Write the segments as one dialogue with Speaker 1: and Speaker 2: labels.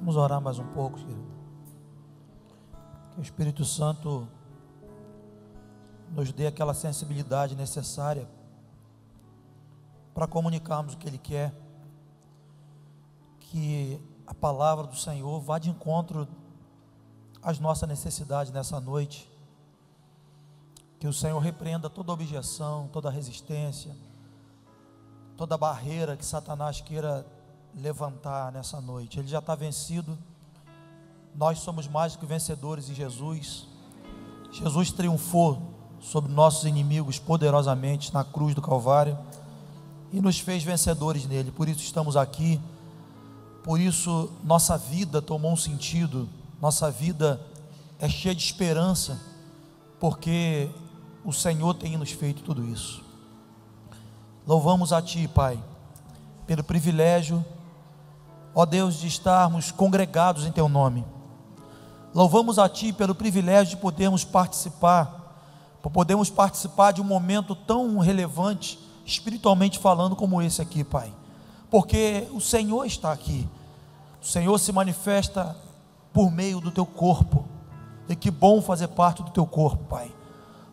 Speaker 1: Vamos orar mais um pouco, querido. Que o Espírito Santo nos dê aquela sensibilidade necessária para comunicarmos o que Ele quer. Que a palavra do Senhor vá de encontro às nossas necessidades nessa noite. Que o Senhor repreenda toda objeção, toda resistência, toda barreira que Satanás queira levantar nessa noite. Ele já está vencido. Nós somos mais do que vencedores em Jesus. Jesus triunfou sobre nossos inimigos poderosamente na cruz do Calvário e nos fez vencedores nele. Por isso estamos aqui. Por isso nossa vida tomou um sentido. Nossa vida é cheia de esperança, porque o Senhor tem nos feito tudo isso. Louvamos a Ti, Pai, pelo privilégio, ó Deus, de estarmos congregados em Teu nome. Louvamos a Ti pelo privilégio de podermos participar de um momento tão relevante, espiritualmente falando, como esse aqui, Pai, porque o Senhor está aqui. O Senhor se manifesta por meio do Teu corpo, e que bom fazer parte do Teu corpo, Pai.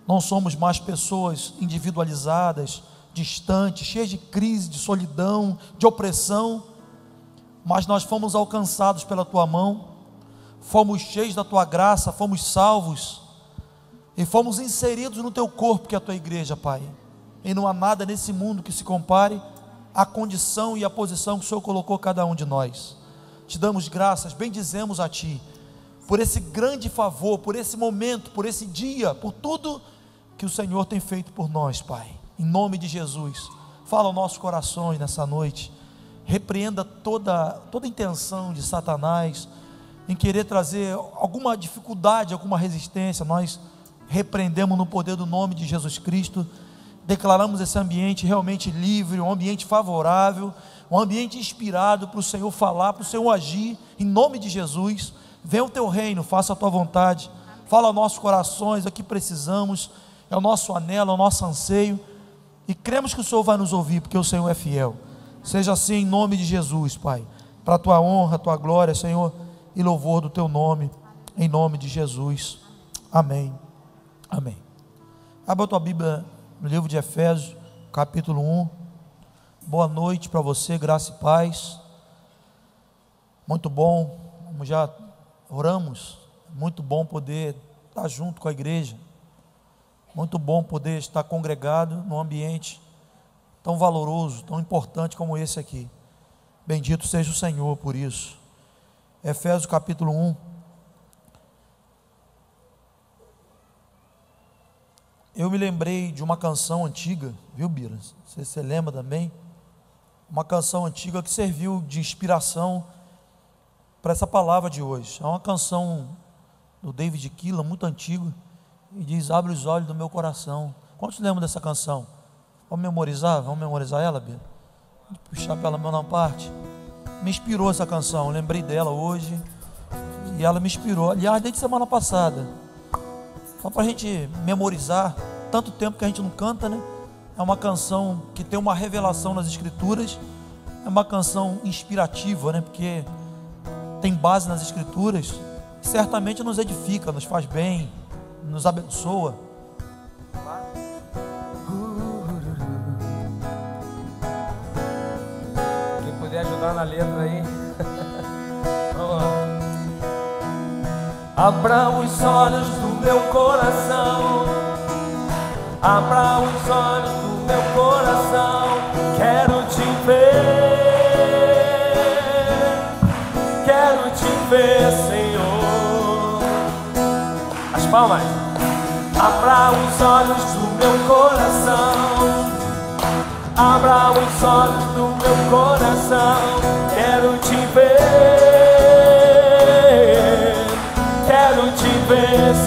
Speaker 1: Não somos mais pessoas individualizadas, distantes, cheias de crise, de solidão, de opressão, mas nós fomos alcançados pela Tua mão, fomos cheios da Tua graça, fomos salvos, e fomos inseridos no Teu corpo, que é a Tua igreja, Pai. E não há nada nesse mundo que se compare à condição e à posição que o Senhor colocou cada um de nós. Te damos graças, bendizemos a Ti, por esse grande favor, por esse momento, por esse dia, por tudo que o Senhor tem feito por nós, Pai. Em nome de Jesus, fala aos nossos corações nessa noite. Repreenda toda intenção de Satanás em querer trazer alguma dificuldade, alguma resistência. Nós repreendemos no poder do nome de Jesus Cristo. Declaramos esse ambiente realmente livre, um ambiente favorável, um ambiente inspirado para o Senhor falar, para o Senhor agir. Em nome de Jesus, venha o Teu reino, faça a Tua vontade. Fala aos nossos corações, é o que precisamos, é o nosso anelo, é o nosso anseio, e cremos que o Senhor vai nos ouvir, porque o Senhor é fiel. Seja assim em nome de Jesus, Pai, para a Tua honra, a Tua glória, Senhor, e louvor do Teu nome, em nome de Jesus, amém, amém. Abra a tua Bíblia no livro de Efésios, capítulo 1, boa noite para você, graça e paz. Muito bom, como já oramos, muito bom poder estar junto com a igreja, muito bom poder estar congregado num ambiente tão valoroso, tão importante como esse aqui. Bendito seja o Senhor por isso. Efésios capítulo 1. Eu me lembrei de uma canção antiga, viu, Bira? Não sei se você lembra também. Uma canção antiga que serviu de inspiração para essa palavra de hoje. É uma canção do David Keelan, muito antiga, e diz: abre os olhos do meu coração. Quantos lembram dessa canção? Vamos memorizar ela, Bira? Puxar pela mão parte. Me inspirou essa canção, eu lembrei dela hoje, e ela me inspirou, aliás, desde semana passada. Só para a gente memorizar, tanto tempo que a gente não canta, né? É uma canção que tem uma revelação nas Escrituras, é uma canção inspirativa, né? Porque tem base nas Escrituras, e certamente nos edifica, nos faz bem, nos abençoa.
Speaker 2: Quem puder ajudar na letra aí. Vamos lá. Abra os olhos do meu coração, abra os olhos do meu coração, quero te ver, Senhor. As palmas. Abra os olhos do meu coração, abra os olhos do meu coração, quero te ver,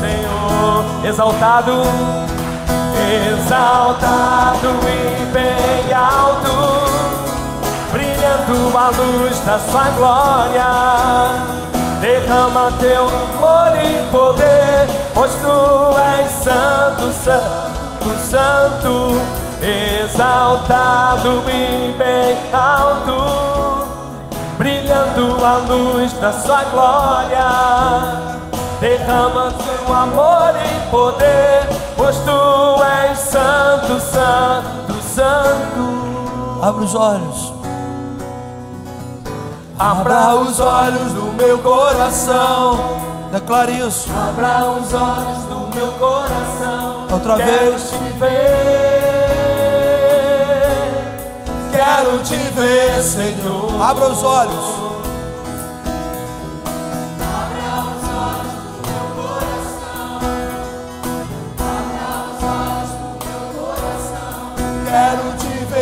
Speaker 2: Senhor. Exaltado, exaltado e bem alto, brilhando a luz da sua glória. Derrama teu amor e poder, pois tu és santo, santo, santo. Exaltado e bem alto, brilhando a luz da sua glória, derrama seu amor e poder, pois tu és santo, santo, santo.
Speaker 1: Abra os olhos.
Speaker 2: Abra os olhos do meu coração.
Speaker 1: Declare isso.
Speaker 2: Abra os olhos do meu coração.
Speaker 1: Outra vez.
Speaker 2: Quero te ver. Quero te ver, Senhor.
Speaker 1: Abra os olhos.
Speaker 2: Abra os olhos do meu coração. Abra os olhos do meu coração. Quero te ver.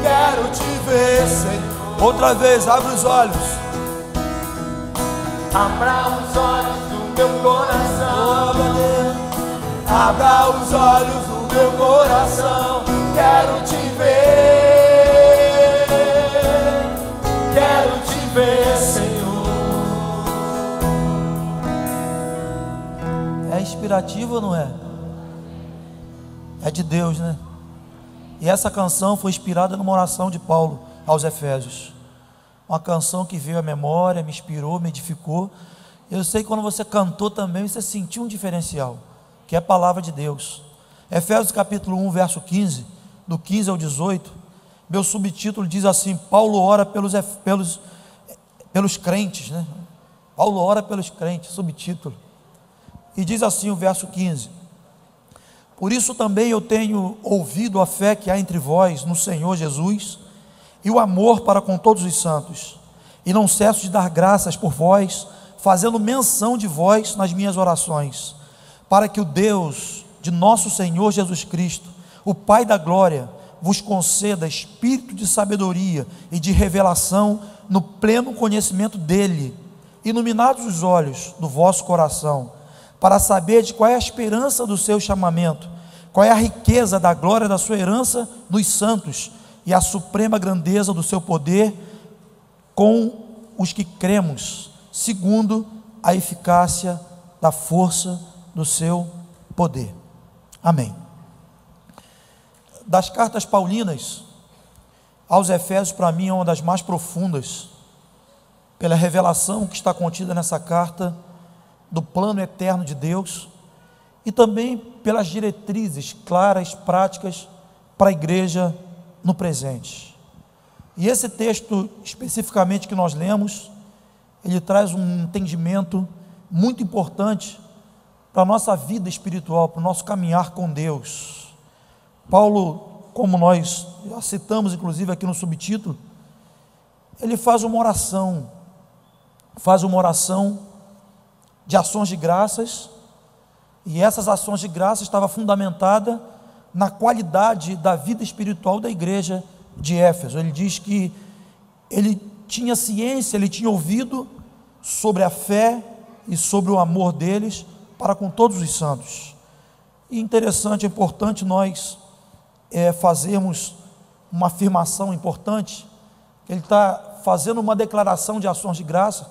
Speaker 2: Quero te ver, Senhor.
Speaker 1: Outra vez, abre os olhos.
Speaker 2: Abra os olhos do meu coração. Abra os olhos do meu coração. Quero te ver. Quero te ver, Senhor.
Speaker 1: É inspirativa ou não é? É de Deus, né? E essa canção foi inspirada numa oração de Paulo aos Efésios. Uma canção que veio à memória, me inspirou, me edificou. Eu sei que quando você cantou também, você sentiu um diferencial, que é a palavra de Deus. Efésios capítulo 1, verso 15, do 15 ao 18, meu subtítulo diz assim: Paulo ora pelos crentes, né? Paulo ora pelos crentes, subtítulo. E diz assim o verso 15: por isso também eu tenho ouvido a fé que há entre vós no Senhor Jesus, e o amor para com todos os santos, e não cesso de dar graças por vós, fazendo menção de vós nas minhas orações, para que o Deus de nosso Senhor Jesus Cristo, o Pai da glória, vos conceda espírito de sabedoria e de revelação no pleno conhecimento dele, iluminados os olhos do vosso coração, para saber de qual é a esperança do seu chamamento, qual é a riqueza da glória da sua herança nos santos, e a suprema grandeza do seu poder com os que cremos, segundo a eficácia da força do seu poder. Amém. Das cartas paulinas aos Efésios, para mim é uma das mais profundas, pela revelação que está contida nessa carta do plano eterno de Deus, e também pelas diretrizes claras, práticas para a igreja no presente. E esse texto especificamente que nós lemos, ele traz um entendimento muito importante para a nossa vida espiritual, para o nosso caminhar com Deus. Paulo, como nós já citamos inclusive aqui no subtítulo, ele faz uma oração de ações de graças, e essas ações de graças estavam fundamentadas na qualidade da vida espiritual da igreja de Éfeso. Ele diz que ele tinha ciência, ele tinha ouvido sobre a fé e sobre o amor deles para com todos os santos. E interessante, é importante nós fazermos uma afirmação importante. Ele está fazendo uma declaração de ações de graça,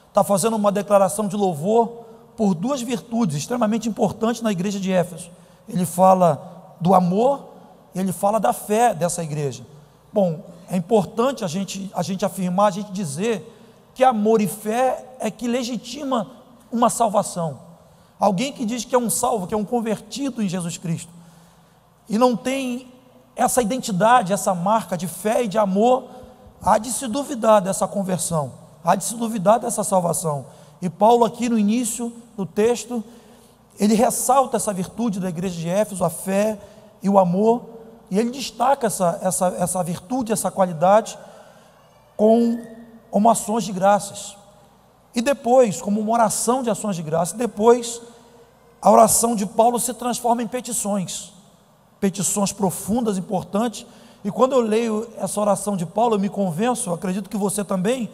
Speaker 1: está fazendo uma declaração de louvor por duas virtudes extremamente importantes na igreja de Éfeso. Ele fala do amor, e ele fala da fé dessa igreja. Bom, é importante a gente afirmar, a gente dizer que amor e fé é que legitima uma salvação. Alguém que diz que é um salvo, que é um convertido em Jesus Cristo, e não tem essa identidade, essa marca de fé e de amor, há de se duvidar dessa conversão, há de se duvidar dessa salvação. E Paulo aqui no início do texto, ele ressalta essa virtude da igreja de Éfeso, a fé e o amor, e ele destaca essa virtude, essa qualidade, com ações de graças. E depois, como uma oração de ações de graças, depois a oração de Paulo se transforma em petições profundas, importantes. E quando eu leio essa oração de Paulo, eu me convenço, acredito que você também,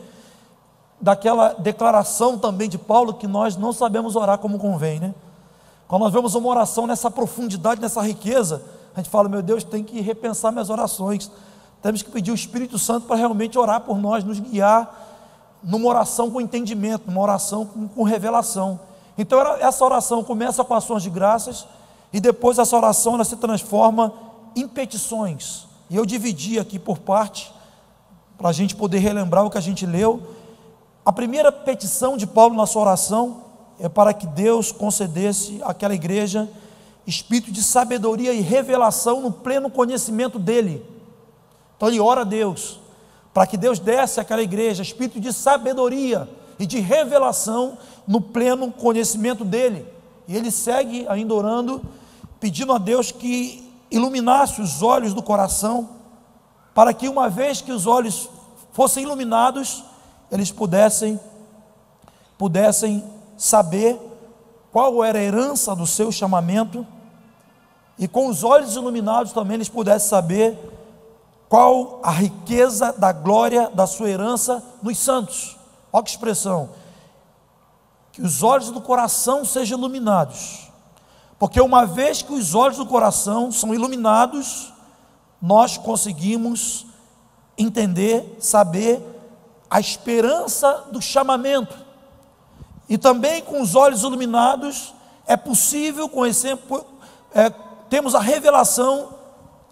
Speaker 1: daquela declaração também de Paulo, que nós não sabemos orar como convém, né? Quando nós vemos uma oração nessa profundidade, nessa riqueza, a gente fala: meu Deus, tem que repensar minhas orações, temos que pedir o Espírito Santo para realmente orar por nós, nos guiar numa oração com entendimento, numa oração com revelação. Então essa oração começa com ações de graças, e depois essa oração ela se transforma em petições. E eu dividi aqui por parte, para a gente poder relembrar o que a gente leu. A primeira petição de Paulo na sua oração é para que Deus concedesse àquela igreja espírito de sabedoria e revelação no pleno conhecimento dele. Então ele ora a Deus para que Deus desse àquela igreja espírito de sabedoria e de revelação no pleno conhecimento dele. E ele segue ainda orando, pedindo a Deus que iluminasse os olhos do coração, para que uma vez que os olhos fossem iluminados, eles pudessem saber qual era a herança do seu chamamento, e com os olhos iluminados também eles pudessem saber qual a riqueza da glória da sua herança nos santos. Olha que expressão, que os olhos do coração sejam iluminados, porque uma vez que os olhos do coração são iluminados, nós conseguimos entender, saber a esperança do chamamento, e também com os olhos iluminados é possível conhecer, temos a revelação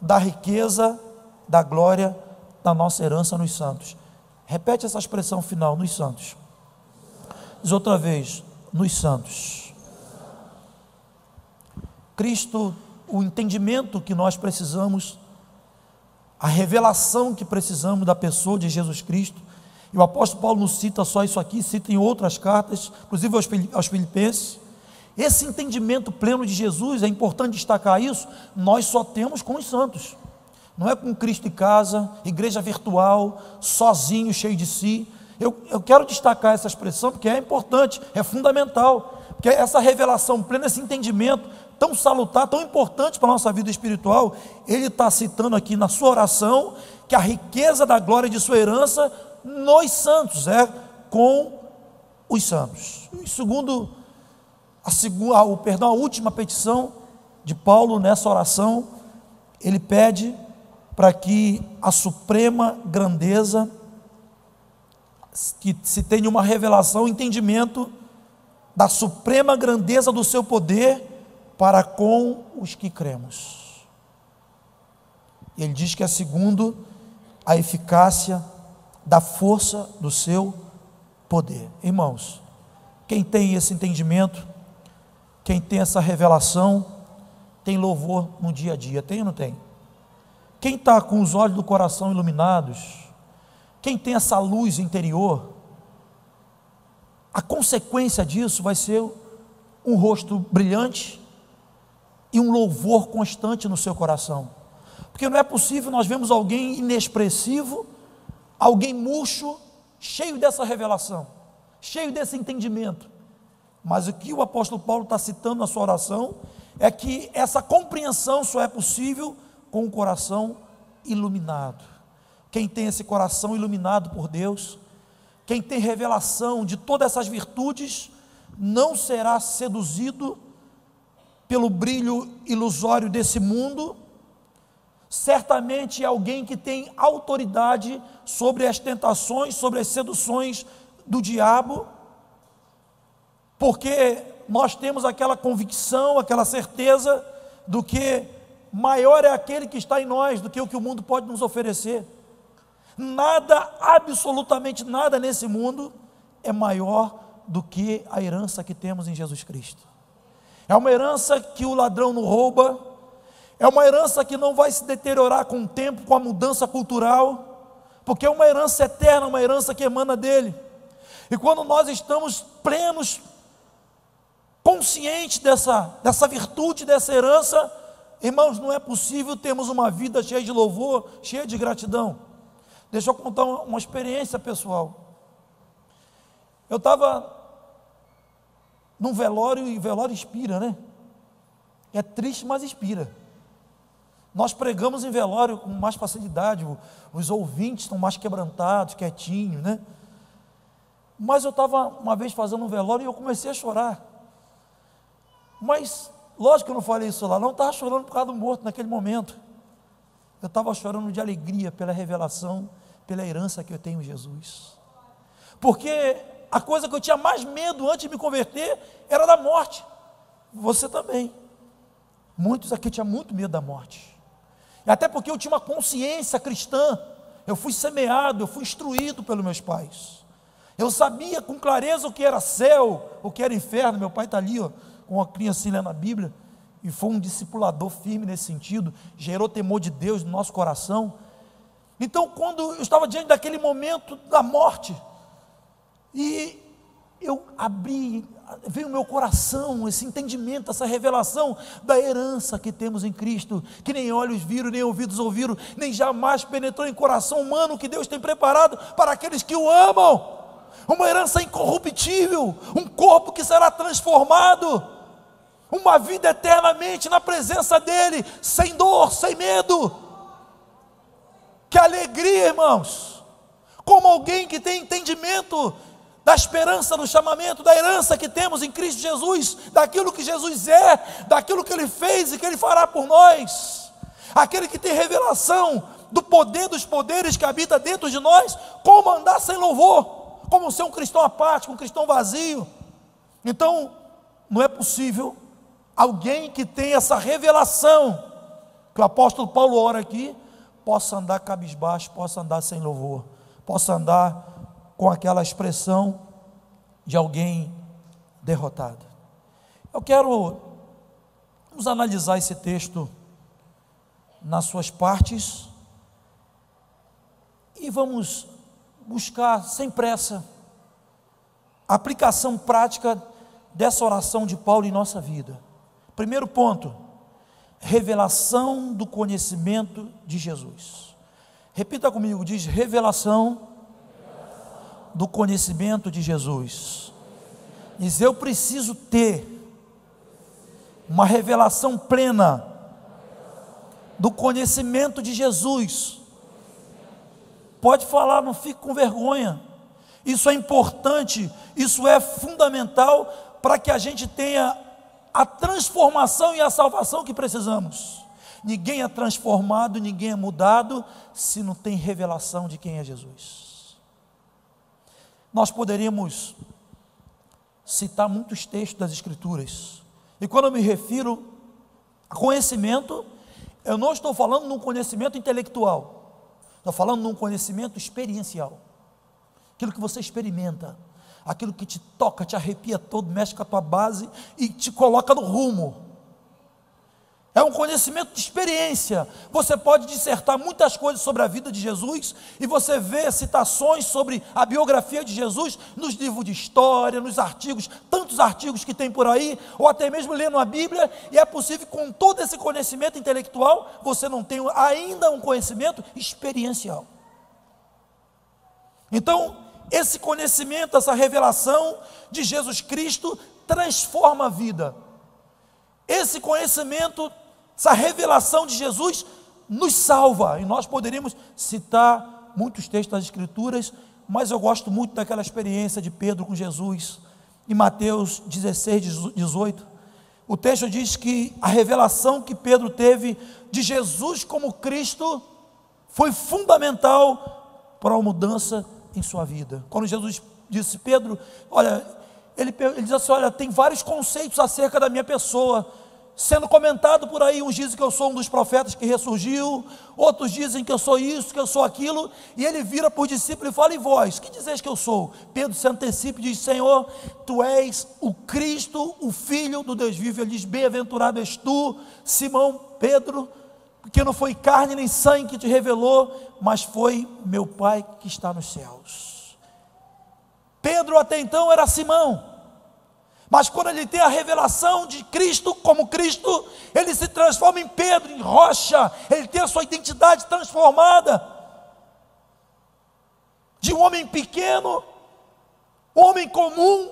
Speaker 1: da riqueza, da glória da nossa herança nos santos. Repete essa expressão final, nos santos. Diz outra vez, nos santos. Cristo, o entendimento que nós precisamos, a revelação que precisamos da pessoa de Jesus Cristo, e o apóstolo Paulo não cita só isso aqui, cita em outras cartas, inclusive aos Filipenses. Esse entendimento pleno de Jesus, é importante destacar isso, nós só temos com os santos. Não é com Cristo em casa, igreja virtual, sozinho, cheio de si. Eu quero destacar essa expressão porque é importante, é fundamental, porque essa revelação plena, esse entendimento tão salutar, tão importante para a nossa vida espiritual, ele está citando aqui na sua oração, que a riqueza da glória de sua herança nos santos, com os santos. E segundo, a última petição de Paulo nessa oração, ele pede para que a suprema grandeza, que se tenha uma revelação, entendimento da suprema grandeza do seu poder para com os que cremos. Ele diz que é segundo a eficácia da força do seu poder. Irmãos, quem tem esse entendimento, quem tem essa revelação, tem louvor no dia a dia, tem ou não tem? Quem está com os olhos do coração iluminados, quem tem essa luz interior, a consequência disso vai ser um rosto brilhante e um louvor constante no seu coração, porque não é possível nós vemos alguém inexpressivo, alguém murcho, cheio dessa revelação, cheio desse entendimento, mas o que o apóstolo Paulo está citando na sua oração, é que essa compreensão só é possível com o coração iluminado. Quem tem esse coração iluminado por Deus, quem tem revelação de todas essas virtudes, não será seduzido pelo brilho ilusório desse mundo. Certamente é alguém que tem autoridade sobre as tentações, sobre as seduções do diabo, porque nós temos aquela convicção, aquela certeza do que maior é aquele que está em nós do que o mundo pode nos oferecer. Nada, absolutamente nada nesse mundo é maior do que a herança que temos em Jesus Cristo. É uma herança que o ladrão não rouba, é uma herança que não vai se deteriorar com o tempo, com a mudança cultural, porque é uma herança eterna, uma herança que emana dele. E quando nós estamos plenos, conscientes dessa virtude, dessa herança, irmãos, não é possível termos uma vida cheia de louvor, cheia de gratidão. Deixa eu contar uma experiência pessoal. Eu estava num velório, e velório inspira, né? É triste, mas inspira. Nós pregamos em velório com mais facilidade, os ouvintes estão mais quebrantados, quietinhos, né? Mas eu estava uma vez fazendo um velório e eu comecei a chorar. Mas, lógico que eu não falei isso lá, não estava chorando por causa do morto naquele momento. Eu estava chorando de alegria pela revelação, pela herança que eu tenho em Jesus. Porque a coisa que eu tinha mais medo antes de me converter era da morte. Você também. Muitos aqui tinham muito medo da morte. E até porque eu tinha uma consciência cristã. eu fui semeado, eu fui instruído pelos meus pais. Eu sabia com clareza o que era céu, o que era inferno. Meu pai está ali, ó, com uma criança assim lendo a Bíblia, e foi um discipulador firme nesse sentido, gerou temor de Deus no nosso coração. Então, quando eu estava diante daquele momento da morte, e eu veio no meu coração esse entendimento, essa revelação da herança que temos em Cristo, que nem olhos viram, nem ouvidos ouviram, nem jamais penetrou em coração humano, que Deus tem preparado para aqueles que o amam, uma herança incorruptível, um corpo que será transformado, uma vida eternamente na presença dEle, sem dor, sem medo. Que alegria, irmãos, como alguém que tem entendimento da esperança do chamamento, da herança que temos em Cristo Jesus, daquilo que Jesus é, daquilo que Ele fez e que Ele fará por nós, aquele que tem revelação do poder dos poderes que habita dentro de nós, como andar sem louvor, como ser um cristão apático, um cristão vazio. Então, não é possível alguém que tem essa revelação, que o apóstolo Paulo ora aqui, possa andar cabisbaixo, possa andar sem louvor, possa andar com aquela expressão de alguém derrotado. Eu quero vamos analisar esse texto nas suas partes e vamos buscar sem pressa a aplicação prática dessa oração de Paulo em nossa vida. Primeiro ponto: revelação do conhecimento de Jesus. Repita comigo, diz: revelação do conhecimento de Jesus. Diz: eu preciso ter uma revelação plena do conhecimento de Jesus. Pode falar, não fique com vergonha. Isso é importante, isso é fundamental para que a gente tenha a transformação e a salvação que precisamos. Ninguém é transformado, ninguém é mudado se não tem revelação de quem é Jesus. Nós poderíamos citar muitos textos das Escrituras, e quando eu me refiro a conhecimento, eu não estou falando num conhecimento intelectual, estou falando num conhecimento experiencial, aquilo que você experimenta, aquilo que te toca, te arrepia todo, mexe com a tua base e te coloca no rumo. É um conhecimento de experiência. Você pode dissertar muitas coisas sobre a vida de Jesus, e você vê citações sobre a biografia de Jesus nos livros de história, nos artigos, tantos artigos que tem por aí, ou até mesmo lendo a Bíblia, e é possível que com todo esse conhecimento intelectual, você não tenha ainda um conhecimento experiencial. Então, esse conhecimento, essa revelação de Jesus Cristo transforma a vida. Esse conhecimento, essa revelação de Jesus nos salva, e nós poderíamos citar muitos textos das Escrituras, mas eu gosto muito daquela experiência de Pedro com Jesus, em Mateus 16, 18, o texto diz que a revelação que Pedro teve de Jesus como Cristo, foi fundamental para a mudança em sua vida. Quando Jesus disse: Pedro, olha, ele diz assim: olha, tem vários conceitos acerca da minha pessoa, sendo comentado por aí, uns dizem que eu sou um dos profetas que ressurgiu, outros dizem que eu sou isso, que eu sou aquilo, e ele vira para o discípulo e fala: e vós, que dizeis que eu sou? Pedro se antecipa e diz: Senhor, tu és o Cristo, o Filho do Deus vivo. Ele diz: bem-aventurado és tu, Simão Pedro, porque não foi carne nem sangue que te revelou, mas foi meu Pai que está nos céus. Pedro até então era Simão, mas quando ele tem a revelação de Cristo como Cristo, ele se transforma em Pedro, em rocha. Ele tem a sua identidade transformada, de um homem pequeno, homem comum,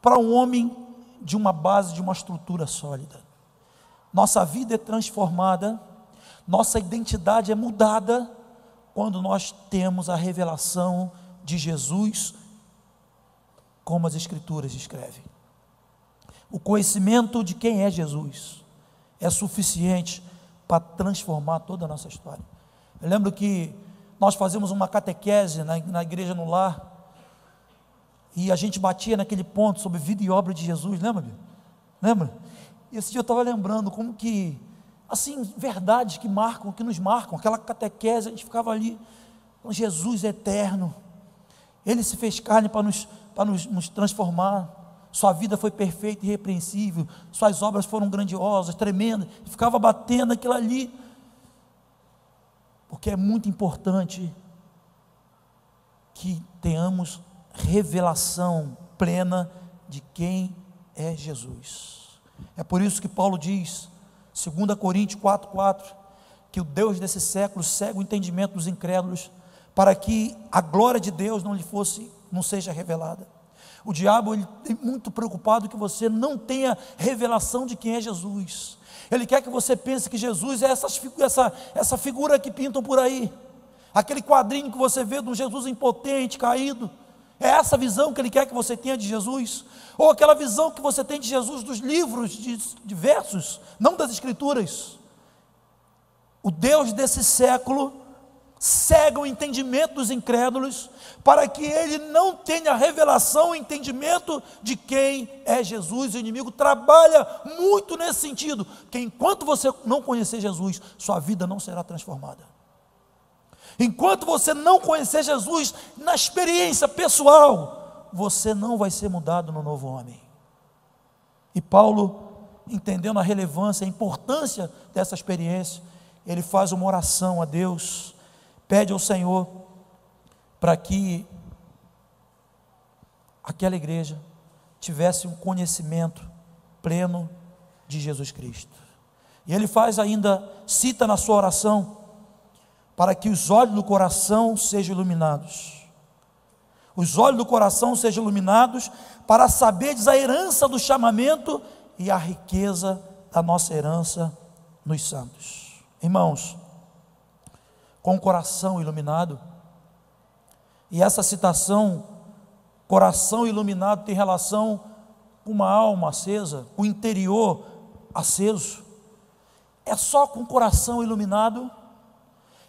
Speaker 1: para um homem de uma base, de uma estrutura sólida. Nossa vida é transformada, nossa identidade é mudada, quando nós temos a revelação de Jesus, como as Escrituras escrevem. O conhecimento de quem é Jesus é suficiente para transformar toda a nossa história. Eu lembro que nós fazíamos uma catequese na igreja no lar, e a gente batia naquele ponto sobre vida e obra de Jesus, lembra? Lembra? E esse dia eu estava lembrando como que assim, verdades que marcam, que nos marcam, aquela catequese, a gente ficava ali, Jesus eterno, Ele se fez carne para nos transformar, sua vida foi perfeita e irrepreensível, suas obras foram grandiosas, tremendas, ficava batendo aquilo ali, porque é muito importante que tenhamos revelação plena de quem é Jesus. É por isso que Paulo diz, 2 Coríntios 4,4, que o Deus desse século cega o entendimento dos incrédulos, para que a glória de Deus não seja revelada. O diabo, ele é muito preocupado que você não tenha revelação de quem é Jesus. Ele quer que você pense que Jesus é essa figura que pintam por aí, aquele quadrinho que você vê de um Jesus impotente, caído. É essa visão que ele quer que você tenha de Jesus? Ou aquela visão que você tem de Jesus dos livros diversos, não das escrituras? O Deus desse século cega o entendimento dos incrédulos, para que ele não tenha revelação e entendimento de quem é Jesus. O inimigo trabalha muito nesse sentido, que enquanto você não conhecer Jesus, sua vida não será transformada. Enquanto você não conhecer Jesus na experiência pessoal, você não vai ser mudado no novo homem. E Paulo, entendendo a relevância, a importância dessa experiência, ele faz uma oração a Deus, pede ao Senhor para que aquela igreja tivesse um conhecimento pleno de Jesus Cristo. E ele faz ainda, cita na sua oração, para que os olhos do coração sejam iluminados. Os olhos do coração sejam iluminados para saberdes a herança do chamamento e a riqueza da nossa herança nos santos. Irmãos, com o coração iluminado, e essa citação, coração iluminado, tem relação com uma alma acesa, com o interior aceso. É só com o coração iluminado,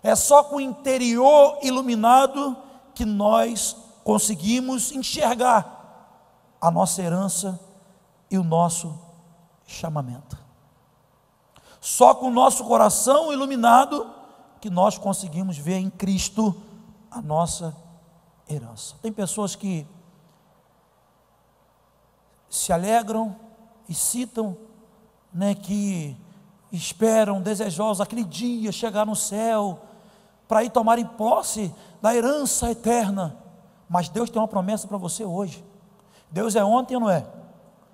Speaker 1: é só com o interior iluminado que nós conseguimos enxergar a nossa herança e o nosso chamamento. Só com o nosso coração iluminado que nós conseguimos ver em Cristo a nossa herança. Tem pessoas que se alegram e citam, que esperam, desejosos, aquele dia chegar no céu, para ir tomarem posse da herança eterna. Mas Deus tem uma promessa para você hoje. Deus é ontem ou não é?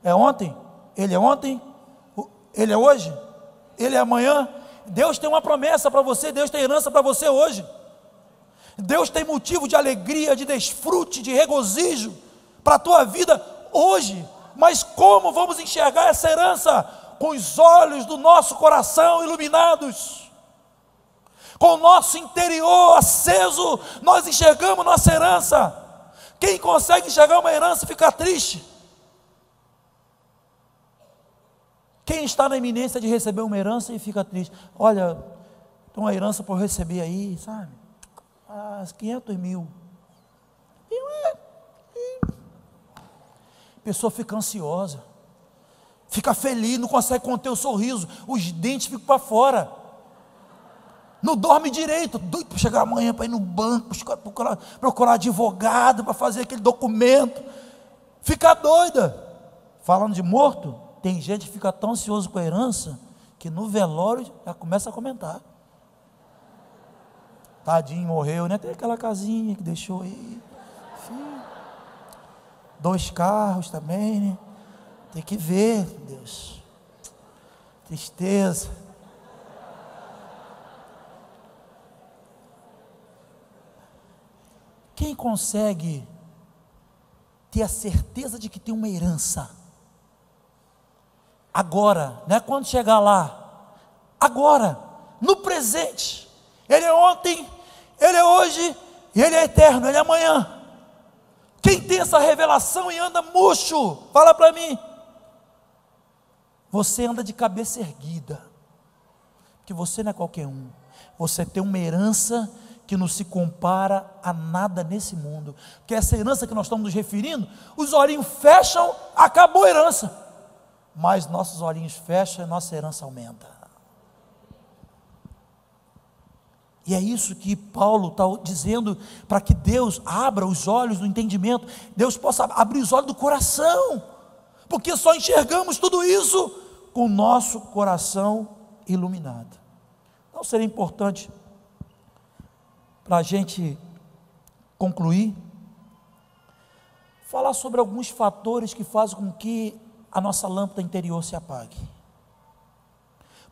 Speaker 1: É ontem? Ele é ontem? Ele é hoje? Ele é amanhã? Deus tem uma promessa para você, Deus tem herança para você hoje. Deus tem motivo de alegria, de desfrute, de regozijo para a tua vida hoje. Mas como vamos enxergar essa herança? Com os olhos do nosso coração iluminados, com o nosso interior aceso, nós enxergamos nossa herança. Quem consegue enxergar uma herança fica triste. Quem está na iminência de receber uma herança e fica triste, olha, tem uma herança para eu receber aí, sabe? 500 mil. A pessoa fica ansiosa, fica feliz, não consegue conter o sorriso, os dentes ficam para fora, não dorme direito, doido para chegar amanhã para ir no banco, procurar advogado para fazer aquele documento, fica doida. Falando de morto, tem gente que fica tão ansioso com a herança que no velório já começa a comentar. Tadinho, morreu, né? Tem aquela casinha que deixou aí, 2 carros também, né? Tem que ver, Deus, tristeza. Quem consegue ter a certeza de que tem uma herança agora, não é quando chegar lá, agora, no presente? Ele é ontem, Ele é hoje e Ele é eterno, Ele é amanhã. Quem tem essa revelação e anda murcho, fala para mim. Você anda de cabeça erguida, porque você não é qualquer um. Você tem uma herança que não se compara a nada nesse mundo. Porque essa herança que nós estamos nos referindo, os olhinhos fecham, acabou a herança. Mas nossos olhinhos fecham e nossa herança aumenta. E é isso que Paulo está dizendo, para que Deus abra os olhos do entendimento, Deus possa abrir os olhos do coração, porque só enxergamos tudo isso com o nosso coração iluminado. Então seria importante, para a gente concluir, falar sobre alguns fatores que fazem com que a nossa lâmpada interior se apague.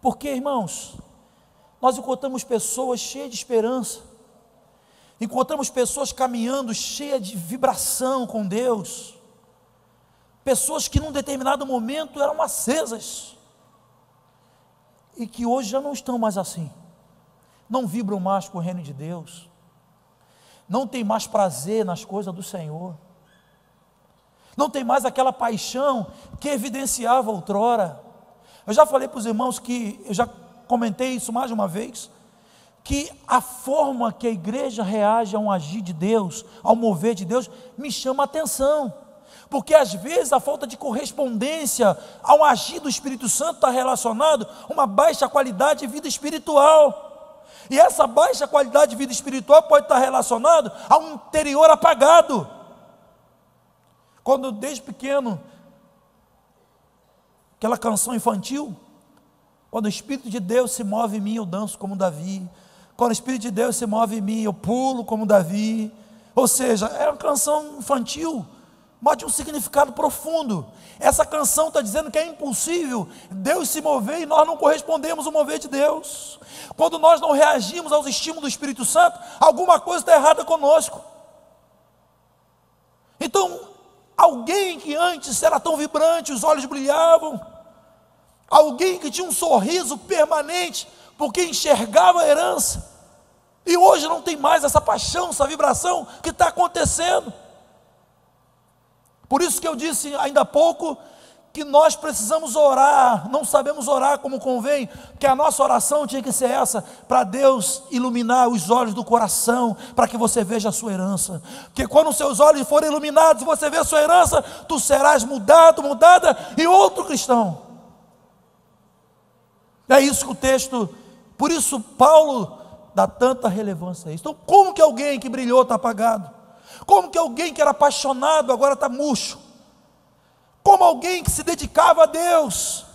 Speaker 1: Porque, irmãos, nós encontramos pessoas cheias de esperança, encontramos pessoas caminhando cheias de vibração com Deus, pessoas que num determinado momento eram acesas, e que hoje já não estão mais assim, não vibram mais com o reino de Deus, não tem mais prazer nas coisas do Senhor, não tem mais aquela paixão que evidenciava outrora. Eu já falei para os irmãos que, eu já comentei isso mais de uma vez, que a forma que a igreja reage a um agir de Deus, ao mover de Deus, me chama a atenção, porque às vezes a falta de correspondência a um agir do Espírito Santo está relacionado a uma baixa qualidade de vida espiritual, e essa baixa qualidade de vida espiritual pode estar relacionado a um interior apagado. Quando desde pequeno, aquela canção infantil, quando o Espírito de Deus se move em mim, eu danço como Davi. Quando o Espírito de Deus se move em mim, eu pulo como Davi. Ou seja, é uma canção infantil, mas de um significado profundo. Essa canção está dizendo que é impossível Deus se mover e nós não correspondemos ao mover de Deus. Quando nós não reagimos aos estímulos do Espírito Santo, alguma coisa está errada conosco. Então, alguém que antes era tão vibrante, os olhos brilhavam, alguém que tinha um sorriso permanente, porque enxergava a herança, e hoje não tem mais essa paixão, essa vibração que está acontecendo. Por isso que eu disse ainda há pouco, que nós precisamos orar, não sabemos orar como convém, que a nossa oração tinha que ser essa, para Deus iluminar os olhos do coração, para que você veja a sua herança, porque quando os seus olhos forem iluminados, e você ver a sua herança, tu serás mudado, mudada, e outro cristão. É isso que o texto, por isso Paulo dá tanta relevância a isso. Então, como que alguém que brilhou está apagado? Como que alguém que era apaixonado agora está murcho? Como alguém que se dedicava a Deus?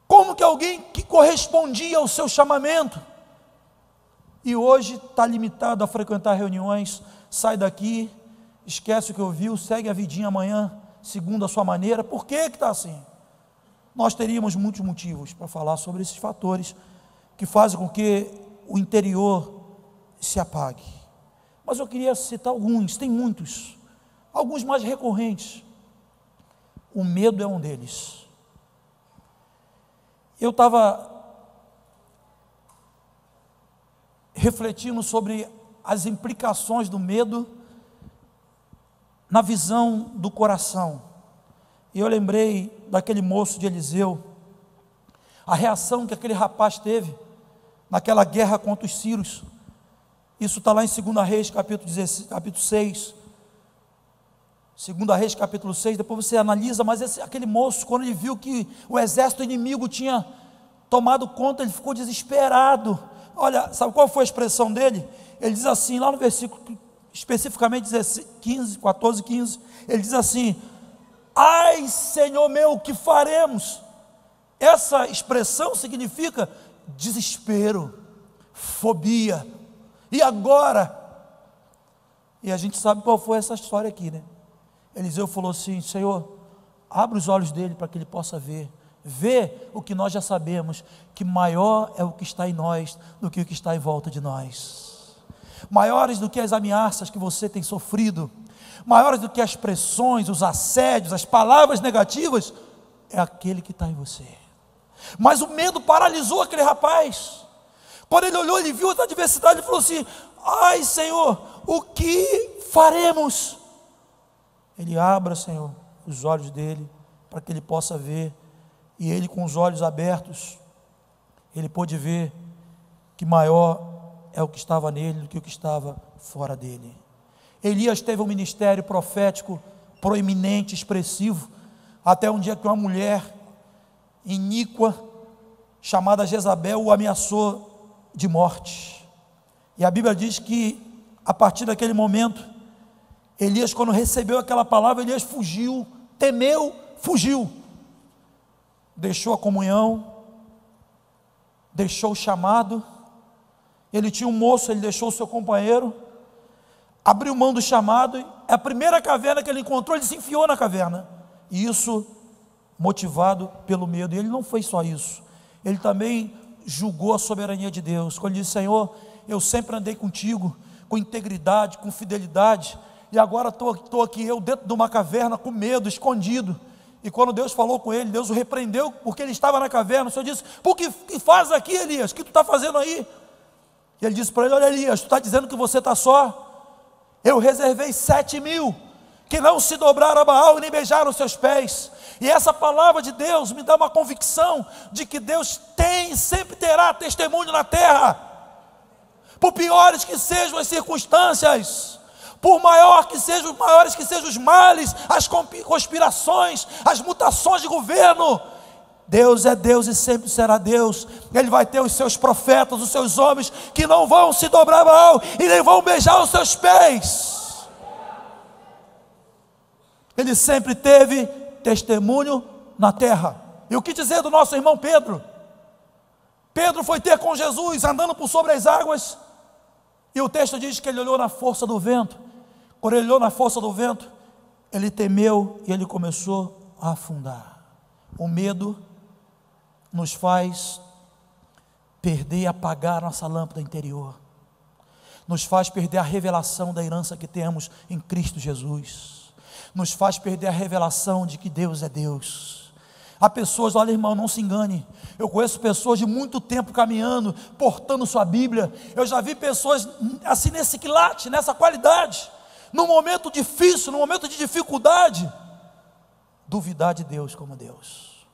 Speaker 1: Como que alguém que correspondia ao seu chamamento, e hoje está limitado a frequentar reuniões, sai daqui, esquece o que ouviu, segue a vidinha amanhã, segundo a sua maneira. Por que está assim? Nós teríamos muitos motivos para falar sobre esses fatores que fazem com que o interior se apague, mas eu queria citar alguns, tem muitos, alguns mais recorrentes. O medo é um deles. Eu estava refletindo sobre as implicações do medo na visão do coração, e eu lembrei daquele moço de Eliseu, a reação que aquele rapaz teve naquela guerra contra os sírios. Isso está lá em 2 Reis capítulo 6, 2 Reis capítulo 6, depois você analisa, mas aquele moço, quando ele viu que o exército inimigo tinha tomado conta, ele ficou desesperado. Olha, sabe qual foi a expressão dele? Ele diz assim, lá no versículo, especificamente 14, 15, ele diz assim: ai, Senhor meu, o que faremos? Essa expressão significa desespero, fobia. E agora? E a gente sabe qual foi essa história aqui, né? Eliseu falou assim: Senhor, abre os olhos dele para que ele possa ver o que nós já sabemos, que maior é o que está em nós do que o que está em volta de nós. Maiores do que as ameaças que você tem sofrido, maiores do que as pressões, os assédios, as palavras negativas, é aquele que está em você. Mas o medo paralisou aquele rapaz. Quando ele olhou, ele viu a adversidade, ele falou assim: ai, Senhor, o que faremos? Ele abra, Senhor, os olhos dele, para que ele possa ver, e ele, com os olhos abertos, ele pôde ver que maior é o que estava nele do que o que estava fora dele. Elias teve um ministério profético proeminente, expressivo, até um dia que uma mulher iníqua, chamada Jezabel, o ameaçou de morte. E a Bíblia diz que a partir daquele momento, Elias, quando recebeu aquela palavra, Elias fugiu, temeu, fugiu, deixou a comunhão, deixou o chamado. Ele tinha um moço, ele deixou o seu companheiro, abriu mão do chamado. A primeira caverna que ele encontrou, ele se enfiou na caverna, e isso motivado pelo medo. E ele não fez só isso, ele também julgou a soberania de Deus, quando ele disse: Senhor, eu sempre andei contigo, com integridade, com fidelidade, e agora estou aqui eu dentro de uma caverna com medo, escondido. E quando Deus falou com ele, Deus o repreendeu porque ele estava na caverna. O Senhor disse: por que faz aqui, Elias? O que tu está fazendo aí? E ele disse para ele: olha, Elias, tu está dizendo que você está só? Eu reservei 7.000 que não se dobraram a Baal e nem beijaram os seus pés. E essa palavra de Deus me dá uma convicção de que Deus tem e sempre terá testemunho na terra. Por piores que sejam as circunstâncias, por maiores que sejam os males, as conspirações, as mutações de governo, Deus é Deus e sempre será Deus. Ele vai ter os seus profetas, os seus homens, que não vão se dobrar mal e nem vão beijar os seus pés. Ele sempre teve testemunho na terra. E o que dizer do nosso irmão Pedro? Pedro foi ter com Jesus, andando por sobre as águas, e o texto diz que ele olhou na força do vento. Quando ele olhou na força do vento, ele temeu e ele começou a afundar. O medo nos faz perder e apagar nossa lâmpada interior, nos faz perder a revelação da herança que temos em Cristo Jesus, nos faz perder a revelação de que Deus é Deus. Há pessoas, olha irmão, não se engane, eu conheço pessoas de muito tempo caminhando, portando sua Bíblia. Eu já vi pessoas assim nesse quilate, nessa qualidade, num momento difícil, num momento de dificuldade, duvidar de Deus como Deus.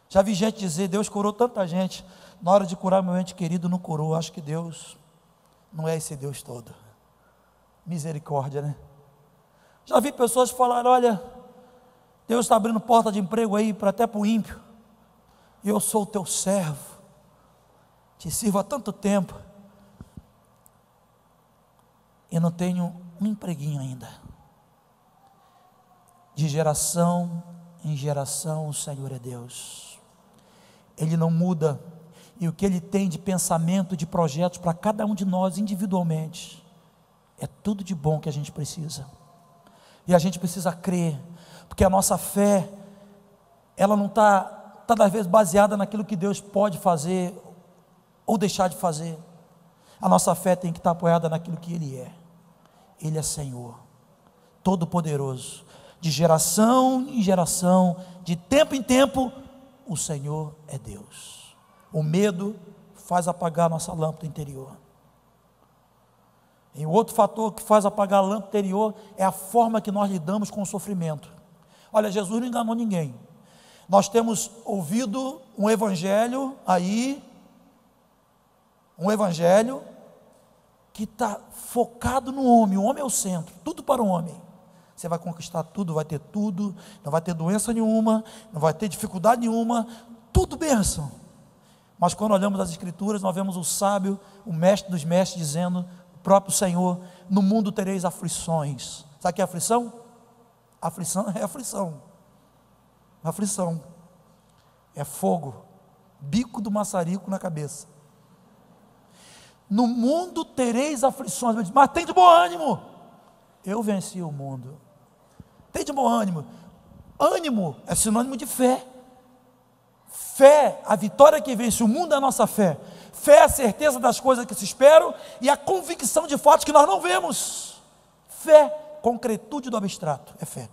Speaker 1: Já vi gente dizer: Deus curou tanta gente, na hora de curar meu ente querido não curou. Acho que Deus não é esse Deus todo. Misericórdia, né? Já vi pessoas falar: olha, Deus está abrindo porta de emprego aí, até para o ímpio, e eu sou o teu servo, te sirvo há tanto tempo, e não tenho um empreguinho ainda. De geração em geração o Senhor é Deus. Ele não muda, e o que Ele tem de pensamento, de projetos para cada um de nós individualmente, é tudo de bom que a gente precisa. E a gente precisa crer, porque a nossa fé, ela não está às vezes baseada naquilo que Deus pode fazer ou deixar de fazer. A nossa fé tem que estar apoiada naquilo que Ele é. Ele é Senhor, Todo-Poderoso, de geração em geração, de tempo em tempo, o Senhor é Deus. O medo faz apagar a nossa lâmpada interior. E o outro fator que faz apagar a lâmpada interior é a forma que nós lidamos com o sofrimento. Olha, Jesus não enganou ninguém. Nós temos ouvido um evangelho aí, um evangelho que está focado no homem. O homem é o centro, tudo para o homem. Você vai conquistar tudo, vai ter tudo, não vai ter doença nenhuma, não vai ter dificuldade nenhuma, tudo bênção. Mas quando olhamos as Escrituras, nós vemos o sábio, o mestre dos mestres, dizendo, o próprio Senhor: no mundo tereis aflições. Sabe o que é aflição? Aflição é aflição. Aflição é fogo, bico do maçarico na cabeça. No mundo tereis aflições, mas tem de bom ânimo, eu venci o mundo. Tem de bom ânimo. Ânimo é sinônimo de fé. Fé, a vitória que vence o mundo é a nossa fé. Fé é a certeza das coisas que se esperam e a convicção de fatos que nós não vemos. Fé, concretude do abstrato, é fé.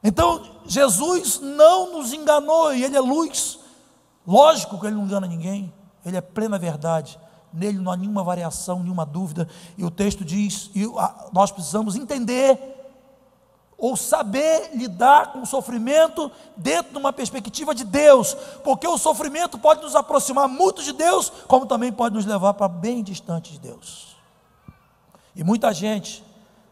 Speaker 1: Então, Jesus não nos enganou, e Ele é luz. Lógico que Ele não engana ninguém, Ele é plena verdade. Nele não há nenhuma variação, nenhuma dúvida. E o texto diz, e nós precisamos entender ou saber lidar com o sofrimento dentro de uma perspectiva de Deus, porque o sofrimento pode nos aproximar muito de Deus, como também pode nos levar para bem distante de Deus. E muita gente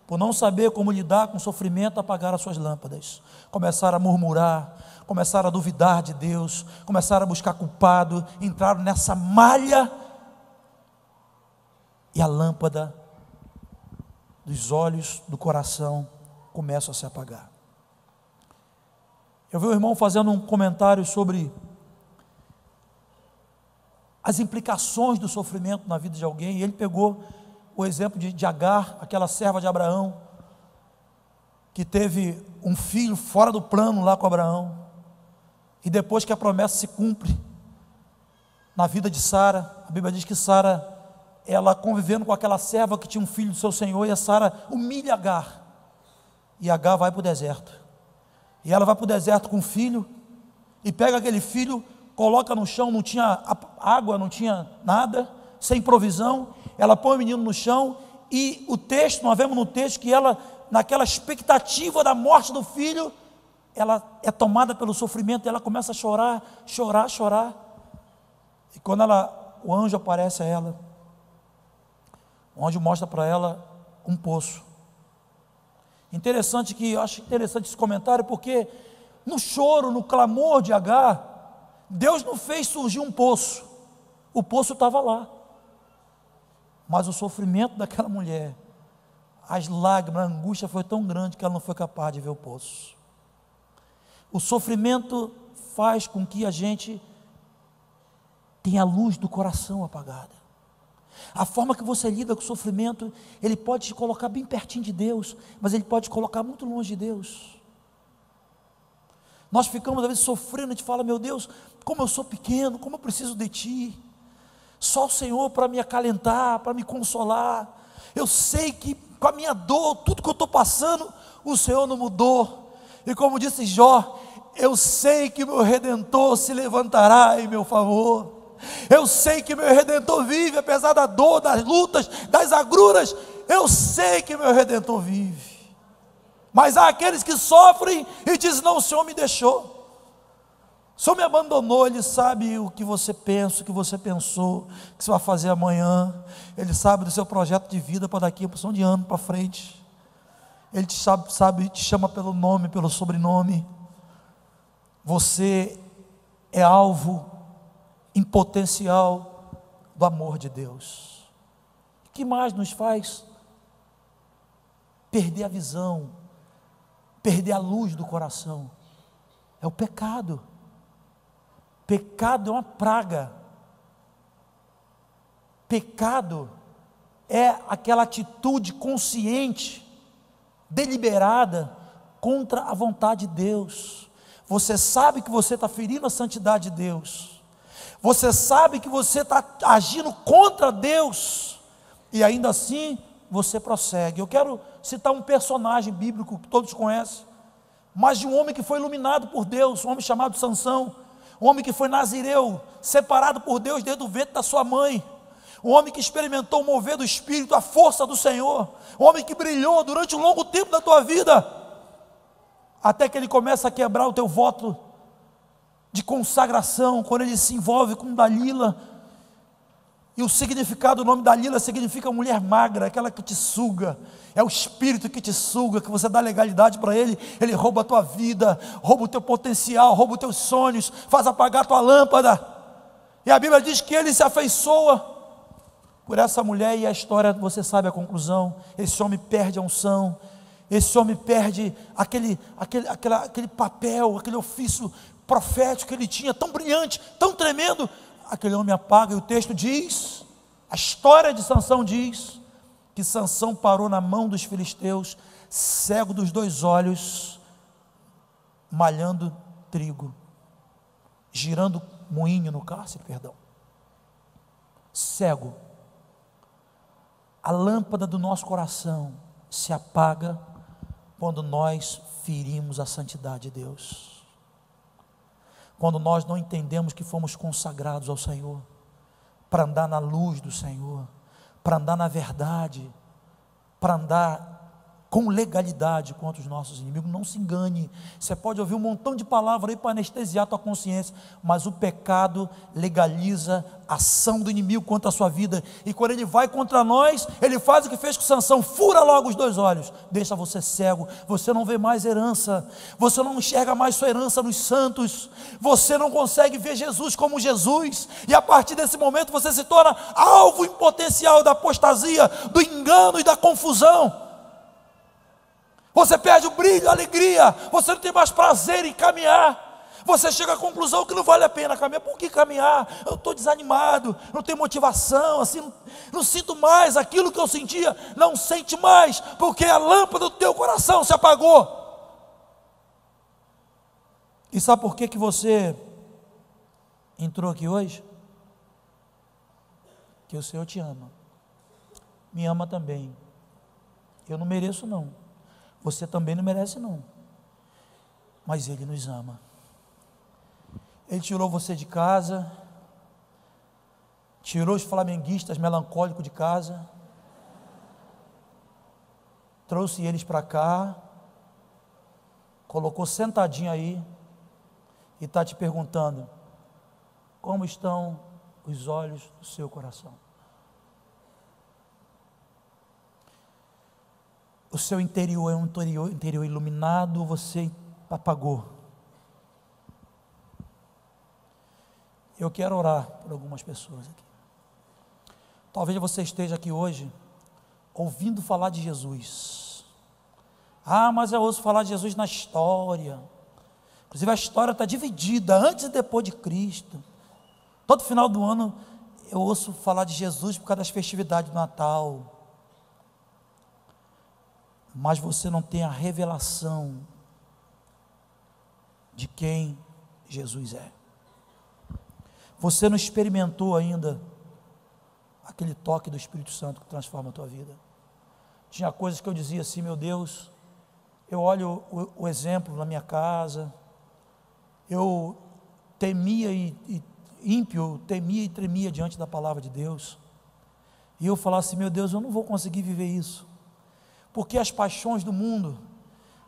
Speaker 1: por não saber como lidar com o sofrimento, apagaram as suas lâmpadas, começaram a murmurar, começaram a duvidar de Deus, começaram a buscar culpado, entraram nessa malha, e a lâmpada dos olhos, do coração, começa a se apagar. Eu vi o irmão fazendo um comentário sobre as implicações do sofrimento na vida de alguém, e ele pegou o exemplo de Agar, aquela serva de Abraão, que teve um filho fora do plano lá com Abraão, e depois que a promessa se cumpre na vida de Sara, a Bíblia diz que Sara, ela convivendo com aquela serva que tinha um filho do seu senhor, e a Sara humilha Agar, e Agar vai para o deserto, e ela vai para o deserto com o filho, e pega aquele filho, coloca no chão, não tinha água, não tinha nada, sem provisão, ela põe o menino no chão, e o texto, nós vemos no texto que ela, naquela expectativa da morte do filho, ela é tomada pelo sofrimento, e ela começa a chorar, chorar, chorar, e quando o anjo aparece a ela, o anjo mostra para ela um poço. Interessante que, eu acho interessante esse comentário, porque no choro, no clamor de Agar, Deus não fez surgir um poço, o poço estava lá, mas o sofrimento daquela mulher, as lágrimas, a angústia foi tão grande que ela não foi capaz de ver o poço. O sofrimento faz com que a gente tenha a luz do coração apagada. A forma que você lida com o sofrimento, ele pode te colocar bem pertinho de Deus, mas ele pode te colocar muito longe de Deus. Nós ficamos às vezes sofrendo, a gente fala, meu Deus, como eu sou pequeno, como eu preciso de Ti, só o Senhor para me acalentar, para me consolar. Eu sei que com a minha dor, tudo que eu estou passando, o Senhor não mudou, e como disse Jó, eu sei que meu Redentor se levantará em meu favor, eu sei que meu Redentor vive, apesar da dor, das lutas, das agruras, eu sei que meu Redentor vive. Mas há aqueles que sofrem e dizem, não, o Senhor me deixou, o Senhor me abandonou. Ele sabe o que você pensa, o que você pensou, o que você vai fazer amanhã, Ele sabe do seu projeto de vida para daqui a porção de ano para frente, Ele te sabe, te chama pelo nome, pelo sobrenome. Você é alvo em potencial do amor de Deus. O que mais nos faz perder a visão, perder a luz do coração? É o pecado. Pecado é uma praga. Pecado é aquela atitude consciente, deliberada, contra a vontade de Deus. Você sabe que você está ferindo a santidade de Deus, você sabe que você está agindo contra Deus, e ainda assim você prossegue. Eu quero citar um personagem bíblico que todos conhecem, mas de um homem que foi iluminado por Deus, um homem chamado Sansão, um homem que foi nazireu, separado por Deus desde o ventre da sua mãe, um homem que experimentou o mover do Espírito, a força do Senhor, um homem que brilhou durante um longo tempo da tua vida, até que ele começa a quebrar o teu voto de consagração, quando ele se envolve com Dalila, e o significado do nome Dalila significa mulher magra, aquela que te suga, é o espírito que te suga, que você dá legalidade para ele, ele rouba a tua vida, rouba o teu potencial, rouba os teus sonhos, faz apagar a tua lâmpada, e a Bíblia diz que ele se afeiçoa por essa mulher, e a história, você sabe a conclusão, esse homem perde a unção, esse homem perde aquele papel, aquele ofício profético que ele tinha, tão brilhante, tão tremendo, aquele homem apaga, e o texto diz, a história de Sansão diz, que Sansão parou na mão dos filisteus, cego dos dois olhos, malhando trigo, girando moinho no cárcere, cego. A lâmpada do nosso coração se apaga quando nós ferimos a santidade de Deus, quando nós não entendemos que fomos consagrados ao Senhor, para andar na luz do Senhor, para andar na verdade, para andar com legalidade contra os nossos inimigos. Não se engane, você pode ouvir um montão de palavras aí para anestesiar a tua consciência, mas o pecado legaliza a ação do inimigo contra a sua vida, e quando ele vai contra nós, ele faz o que fez com Sansão: fura logo os 2 olhos, deixa você cego, você não vê mais herança, você não enxerga mais sua herança nos santos, você não consegue ver Jesus como Jesus, e a partir desse momento você se torna alvo em potencial da apostasia, do engano e da confusão. Você perde o brilho, a alegria, você não tem mais prazer em caminhar, você chega à conclusão que não vale a pena caminhar. Por que caminhar? Eu estou desanimado, não tenho motivação, assim, não sinto mais aquilo que eu sentia. Não sente mais, porque a lâmpada do teu coração se apagou. E sabe por que você entrou aqui hoje? Que o Senhor te ama, me ama também. Eu não mereço não, você também não merece não, mas Ele nos ama. Ele tirou você de casa, tirou os flamenguistas melancólicos de casa, trouxe eles para cá, colocou sentadinho aí, e está te perguntando: como estão os olhos do seu coração? O seu interior é um interior iluminado, você apagou. Eu quero orar por algumas pessoas aqui. Talvez você esteja aqui hoje ouvindo falar de Jesus. Ah, mas eu ouço falar de Jesus na história. Inclusive a história está dividida, antes e depois de Cristo. Todo final do ano eu ouço falar de Jesus por causa das festividades do Natal. Mas você não tem a revelação de quem Jesus é. Você não experimentou ainda aquele toque do Espírito Santo que transforma a tua vida. Tinha coisas que eu dizia assim: meu Deus, eu olho o exemplo na minha casa, eu temia ímpio, temia e tremia diante da palavra de Deus, e eu falava assim: meu Deus, eu não vou conseguir viver isso, porque as paixões do mundo,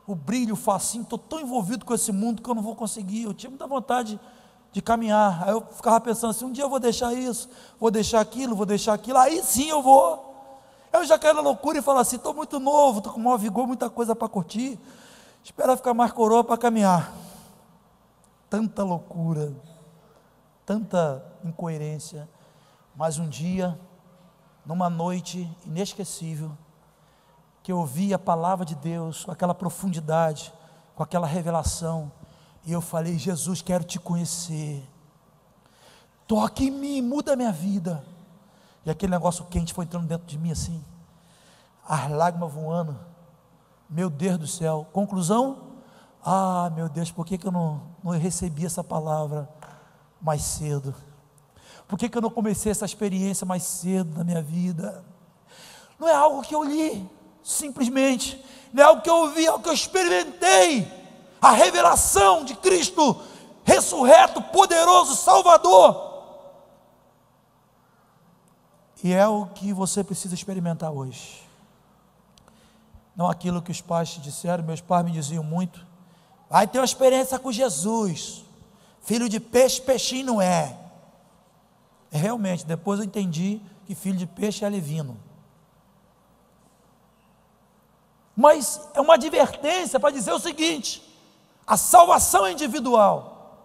Speaker 1: o brilho, o facinho, estou tão envolvido com esse mundo que eu não vou conseguir. Eu tinha muita vontade de caminhar, aí eu ficava pensando assim: um dia eu vou deixar isso, vou deixar aquilo, aí sim eu vou. Eu já caí na loucura e falo assim: estou muito novo, estou com maior vigor, muita coisa para curtir, espera ficar mais coroa para caminhar. Tanta loucura, tanta incoerência. Mas um dia, numa noite inesquecível, que eu ouvi a palavra de Deus com aquela profundidade, com aquela revelação, e eu falei: Jesus, quero te conhecer, toque em mim, muda a minha vida. E aquele negócio quente foi entrando dentro de mim assim, as lágrimas voando. Meu Deus do céu. Conclusão: ah, meu Deus, por que eu não recebi essa palavra mais cedo? Por que eu não comecei essa experiência mais cedo na minha vida? Não é algo que eu li simplesmente, não é algo que eu ouvi, é algo que eu experimentei. A revelação de Cristo ressurreto, poderoso, Salvador. E é o que você precisa experimentar hoje. Não aquilo que os pais te disseram. Meus pais me diziam muito: vai ter uma experiência com Jesus, filho de peixe, peixinho não é. Realmente, depois eu entendi que filho de peixe é alevino. Mas é uma advertência para dizer o seguinte: a salvação é individual.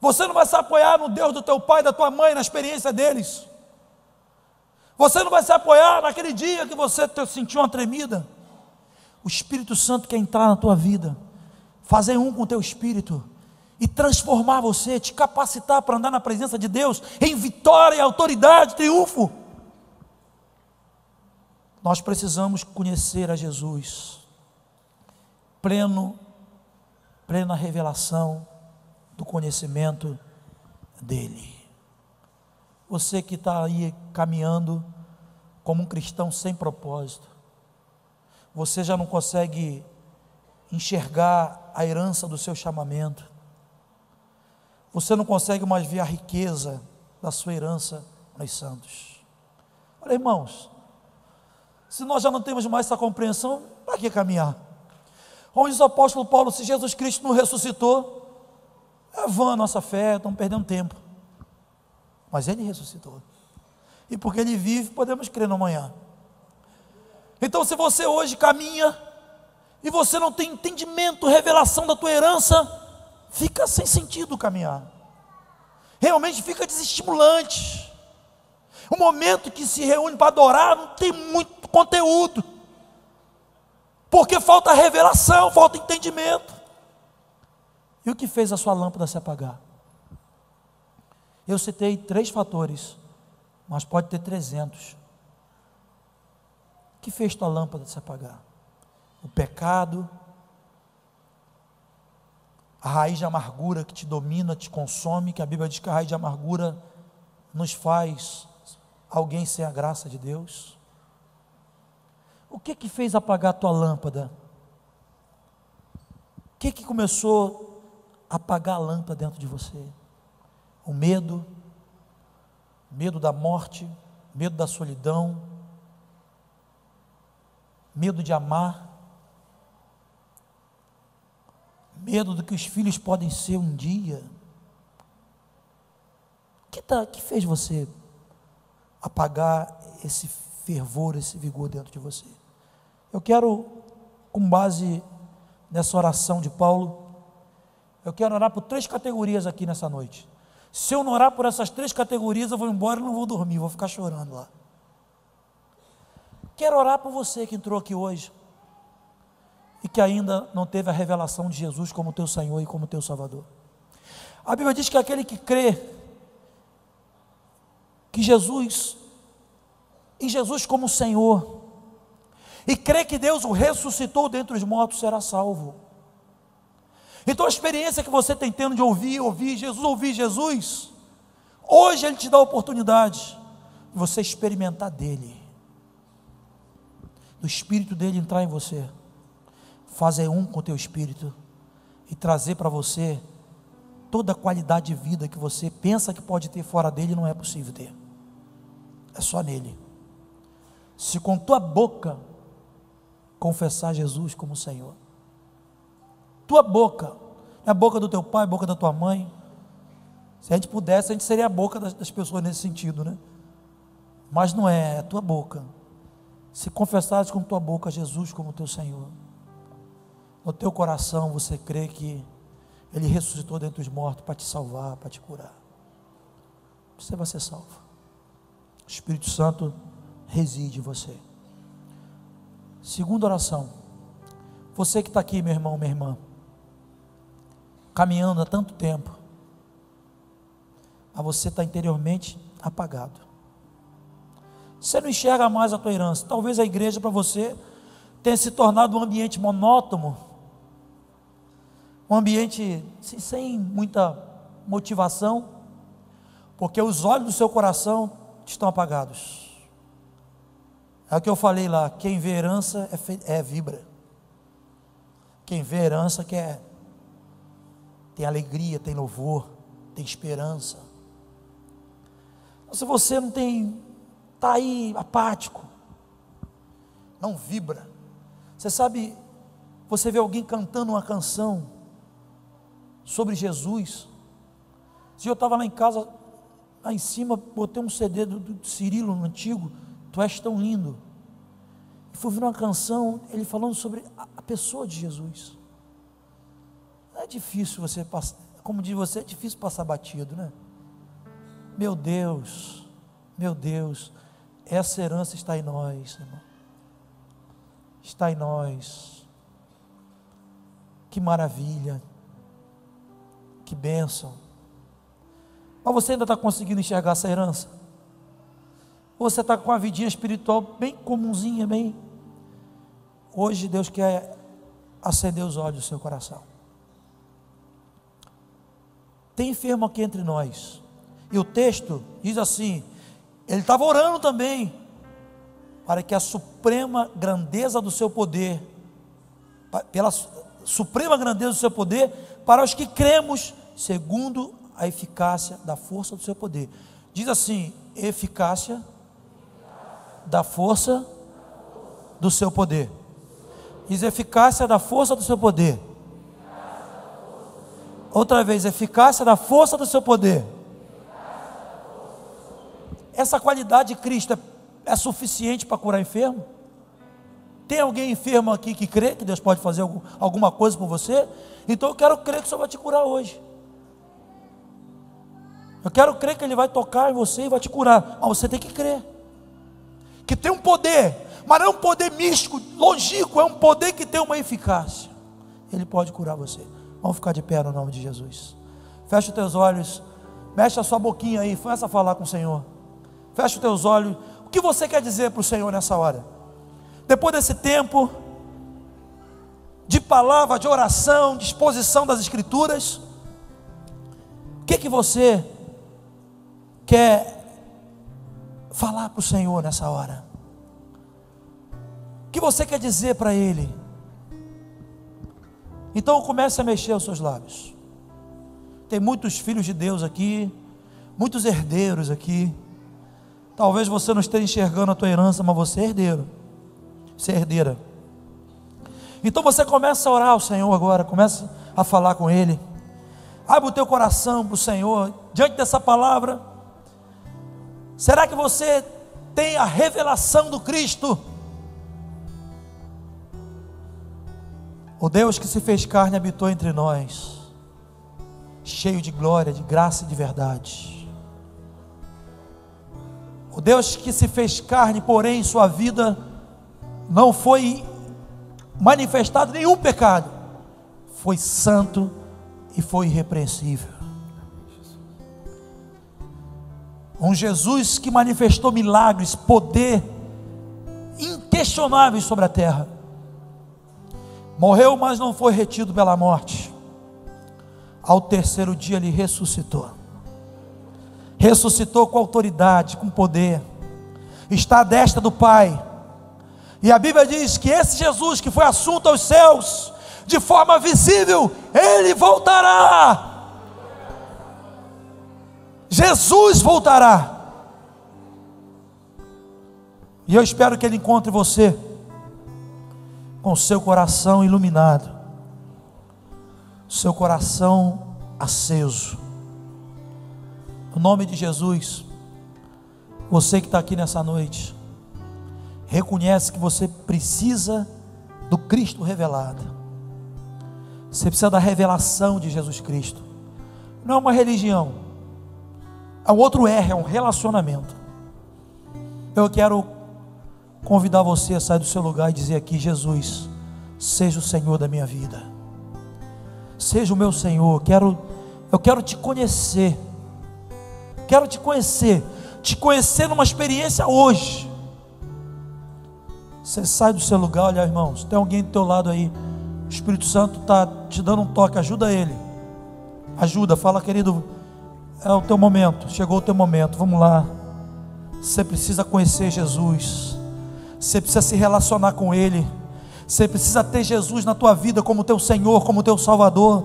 Speaker 1: Você não vai se apoiar no Deus do teu pai, da tua mãe, na experiência deles. Você não vai se apoiar naquele dia que você sentiu uma tremida. O Espírito Santo quer entrar na tua vida, fazer um com o teu espírito e transformar você, te capacitar para andar na presença de Deus em vitória, autoridade, triunfo. Nós precisamos conhecer a Jesus, plena revelação do conhecimento dele. Você que está aí caminhando como um cristão sem propósito, você já não consegue enxergar a herança do seu chamamento, você não consegue mais ver a riqueza da sua herança nos santos. Olha, irmãos, Se nós já não temos mais essa compreensão, para que caminhar? Como diz o apóstolo Paulo, se Jesus Cristo não ressuscitou, é vã a nossa fé, estamos perdendo tempo. Mas Ele ressuscitou. E porque Ele vive, podemos crer no amanhã. Então, se você hoje caminha e você não tem entendimento, revelação da tua herança, fica sem sentido caminhar. Realmente fica desestimulante. O momento que se reúne para adorar não tem muito conteúdo. Porque falta revelação, falta entendimento. E o que fez a sua lâmpada se apagar? Eu citei 3 fatores, mas pode ter 300. O que fez tua lâmpada se apagar? O pecado, a raiz de amargura que te domina, te consome, que a Bíblia diz que a raiz de amargura nos faz alguém sem a graça de Deus. O que fez apagar a tua lâmpada? O que começou a apagar a lâmpada dentro de você? O medo, medo da morte, medo da solidão, medo de amar, medo do que os filhos podem ser um dia. O que fez você apagar esse fervor, esse vigor dentro de você? Eu quero, com base nessa oração de Paulo, eu quero orar por 3 categorias aqui nessa noite. Se eu não orar por essas 3 categorias, eu vou embora e não vou dormir, vou ficar chorando lá. Quero orar por você que entrou aqui hoje e que ainda não teve a revelação de Jesus como teu Senhor e como teu Salvador. A Bíblia diz que aquele que crê que em Jesus como Senhor, e crê que Deus o ressuscitou dentre os mortos, será salvo. Então a experiência que você tem tendo de ouvir Jesus, hoje Ele te dá a oportunidade de você experimentar dEle, do Espírito dEle entrar em você, fazer um com o teu Espírito, e trazer para você toda a qualidade de vida que você pensa que pode ter fora dEle, não é possível ter, é só nele. Se com tua boca confessar Jesus como Senhor, tua boca, não é a boca do teu pai, a boca da tua mãe. Se a gente pudesse, a gente seria a boca das pessoas nesse sentido, né? Mas não é, é a tua boca. Se confessares com tua boca Jesus como teu Senhor, no teu coração você crê que Ele ressuscitou dentre os mortos para te salvar, para te curar, você vai ser salvo. O Espírito Santo reside em você. Segunda oração, você que está aqui, meu irmão, minha irmã, caminhando há tanto tempo, mas você está interiormente apagado, você não enxerga mais a tua herança. Talvez a igreja para você tenha se tornado um ambiente monótono, um ambiente sem muita motivação, porque os olhos do seu coração estão apagados. É o que eu falei lá, quem vê herança vibra, quem vê herança tem alegria, tem louvor, tem esperança. Se você não tem, está aí apático, não vibra. Você sabe, você vê alguém cantando uma canção sobre Jesus. Se eu estava lá em casa, lá em cima, botei um CD do Cirilo, antigo, Tu és tão lindo, e fui ouvir uma canção, ele falando sobre a pessoa de Jesus. Não é difícil você passar, como diz você, é difícil passar batido, né? Meu Deus, essa herança está em nós, irmão. Está em nós. Que maravilha, que bênção. Mas você ainda está conseguindo enxergar essa herança? Ou você está com uma vidinha espiritual bem comunzinha, bem... Hoje Deus quer acender os olhos do seu coração. Tem enfermo aqui entre nós, e o texto diz assim, ele estava orando também, para que a suprema grandeza do seu poder, pela suprema grandeza do seu poder, para os que cremos, segundo a eficácia da força do seu poder. Diz assim, eficácia da força do seu poder. Diz: eficácia da força do seu poder. Outra vez: eficácia da força do seu poder. Essa qualidade de Cristo é suficiente para curar enfermo? Tem alguém enfermo aqui que crê que Deus pode fazer alguma coisa por você? Então eu quero crer que o Senhor vai te curar hoje. Eu quero crer que Ele vai tocar em você e vai te curar. Mas você tem que crer que tem um poder, mas não é um poder místico, longínquo, é um poder que tem uma eficácia. Ele pode curar você. Vamos ficar de pé no nome de Jesus. Fecha os teus olhos, mexe a sua boquinha aí, começa a falar com o Senhor. Fecha os teus olhos. O que você quer dizer para o Senhor nessa hora? Depois desse tempo de palavra, de oração, de exposição das Escrituras, o que você quer falar para o Senhor nessa hora? O que você quer dizer para Ele? Então comece a mexer os seus lábios. Tem muitos filhos de Deus aqui, muitos herdeiros aqui. Talvez você não esteja enxergando a tua herança, mas você é herdeiro, você é herdeira. Então você começa a orar ao Senhor agora, começa a falar com Ele. Abre o teu coração para o Senhor, diante dessa palavra. Será que você tem a revelação do Cristo? O Deus que se fez carne habitou entre nós, cheio de glória, de graça e de verdade. O Deus que se fez carne, porém em sua vida não foi manifestado nenhum pecado, foi santo e foi irrepreensível. Um Jesus que manifestou milagres, poder inquestionáveis sobre a terra. Morreu, mas não foi retido pela morte. Ao terceiro dia ele ressuscitou. Ressuscitou com autoridade, com poder. Está à destra do Pai. E a Bíblia diz que esse Jesus que foi assunto aos céus, de forma visível, Ele voltará. Jesus voltará. E eu espero que Ele encontre você com o seu coração iluminado, seu coração aceso. No nome de Jesus, você que está aqui nessa noite, reconhece que você precisa do Cristo revelado. Você precisa da revelação de Jesus Cristo. Não é uma religião, é um outro R, é um relacionamento. Eu quero convidar você a sair do seu lugar e dizer aqui: Jesus, seja o Senhor da minha vida, seja o meu Senhor. Eu quero te conhecer. Quero te conhecer numa experiência hoje. Você sai do seu lugar, olha, irmãos, tem alguém do teu lado aí, o Espírito Santo está te dando um toque, ajuda ele, ajuda, fala: querido, é o teu momento, chegou o teu momento, vamos lá. Você precisa conhecer Jesus, você precisa se relacionar com Ele, você precisa ter Jesus na tua vida como teu Senhor, como teu Salvador.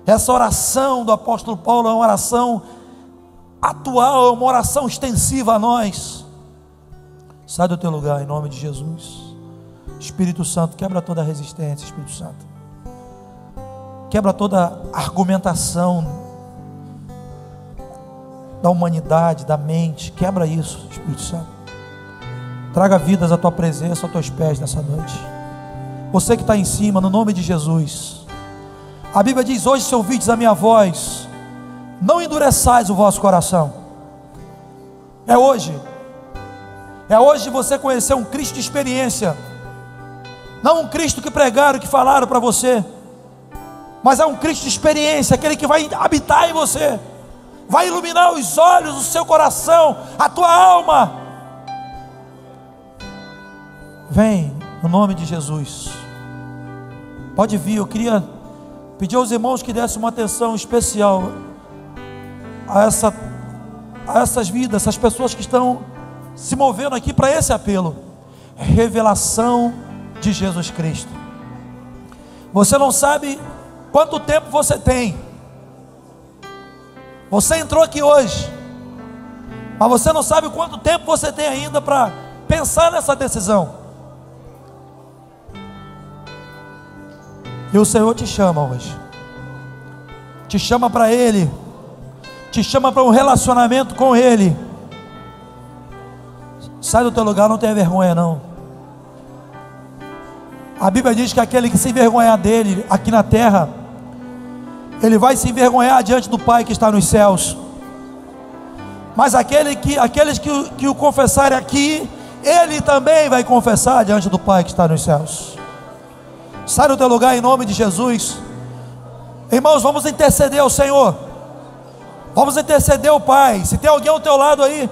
Speaker 1: Essa oração do apóstolo Paulo é uma oração atual, é uma oração extensiva a nós. Sai do teu lugar em nome de Jesus. Espírito Santo, quebra toda a resistência. Espírito Santo, quebra toda a argumentação da humanidade, da mente. Quebra isso, Espírito Santo. Traga vidas à tua presença, aos teus pés nessa noite. Você que está em cima, no nome de Jesus. A Bíblia diz: hoje, se ouvides a minha voz, não endureçais o vosso coração. É hoje você conhecer um Cristo de experiência, não um Cristo que pregaram, que falaram para você, mas é um Cristo de experiência, aquele que vai habitar em você, vai iluminar os olhos do seu coração, a tua alma. Vem, no nome de Jesus. Pode vir. Eu queria pedir aos irmãos que dessem uma atenção especial a essas vidas, essas pessoas que estão se movendo aqui para esse apelo. Revelação de Jesus Cristo. Você não sabe quanto tempo você tem. Você entrou aqui hoje, mas você não sabe quanto tempo você tem ainda para pensar nessa decisão. E o Senhor te chama hoje, te chama para Ele, te chama para um relacionamento com Ele. Sai do teu lugar, não tenha vergonha não. A Bíblia diz que aquele que se envergonhar dele aqui na terra, ele vai se envergonhar diante do Pai que está nos céus. Mas aqueles que o confessarem aqui, ele também vai confessar diante do Pai que está nos céus. Sai do teu lugar em nome de Jesus. Irmãos, vamos interceder ao Senhor, vamos interceder ao Pai. Se tem alguém ao teu lado aí,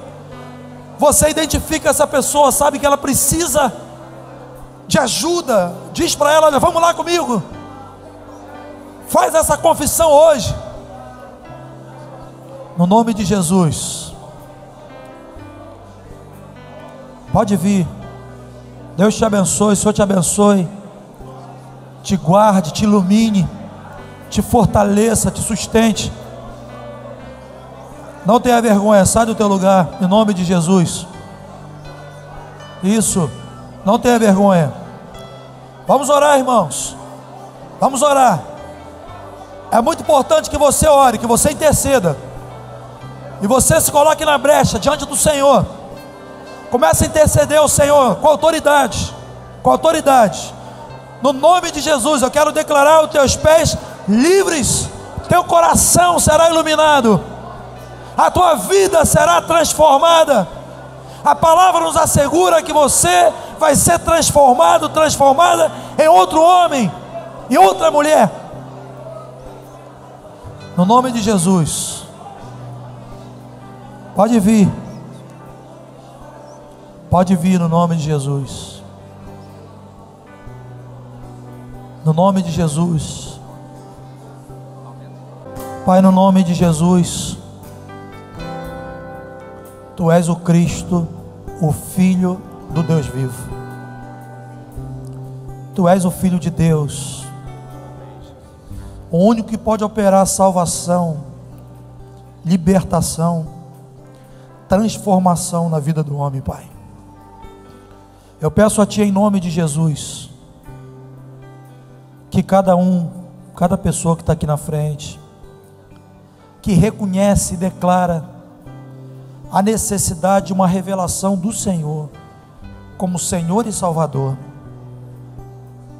Speaker 1: você identifica essa pessoa, sabe que ela precisa de ajuda, diz para ela: olha, vamos lá comigo, faz essa confissão hoje, no nome de Jesus. Pode vir. Deus te abençoe, o Senhor te abençoe, te guarde, te ilumine, te fortaleça, te sustente. Não tenha vergonha, sai do teu lugar, em nome de Jesus. Isso, não tenha vergonha. Vamos orar, irmãos, vamos orar. É muito importante que você ore, que você interceda, e você se coloque na brecha diante do Senhor. Comece a interceder ao Senhor com autoridade, com autoridade. No nome de Jesus, eu quero declarar os teus pés livres, teu coração será iluminado, a tua vida será transformada. A palavra nos assegura que você vai ser transformado, transformada em outro homem, em outra mulher, no nome de Jesus. Pode vir, pode vir no nome de Jesus, no nome de Jesus. Pai, no nome de Jesus, Tu és o Cristo, o Filho do Deus vivo. Tu és o Filho de Deus, o único que pode operar salvação, libertação, transformação na vida do homem, Pai. Eu peço a Ti em nome de Jesus, que cada pessoa que está aqui na frente, que reconhece e declara a necessidade de uma revelação do Senhor como Senhor e Salvador,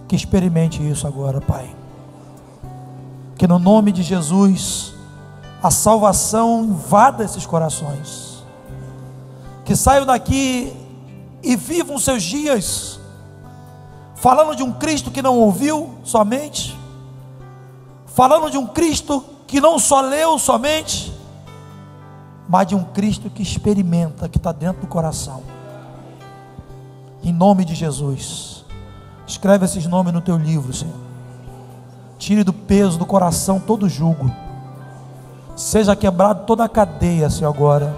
Speaker 1: que experimente isso agora, Pai. Que no nome de Jesus a salvação invada esses corações, que saiam daqui e vivam seus dias falando de um Cristo que não ouviu somente, falando de um Cristo que não só leu somente, mas de um Cristo que experimenta, que está dentro do coração. Em nome de Jesus, escreve esses nomes no teu livro, Senhor. Tire do peso do coração todo jugo, seja quebrado toda a cadeia, Senhor, agora,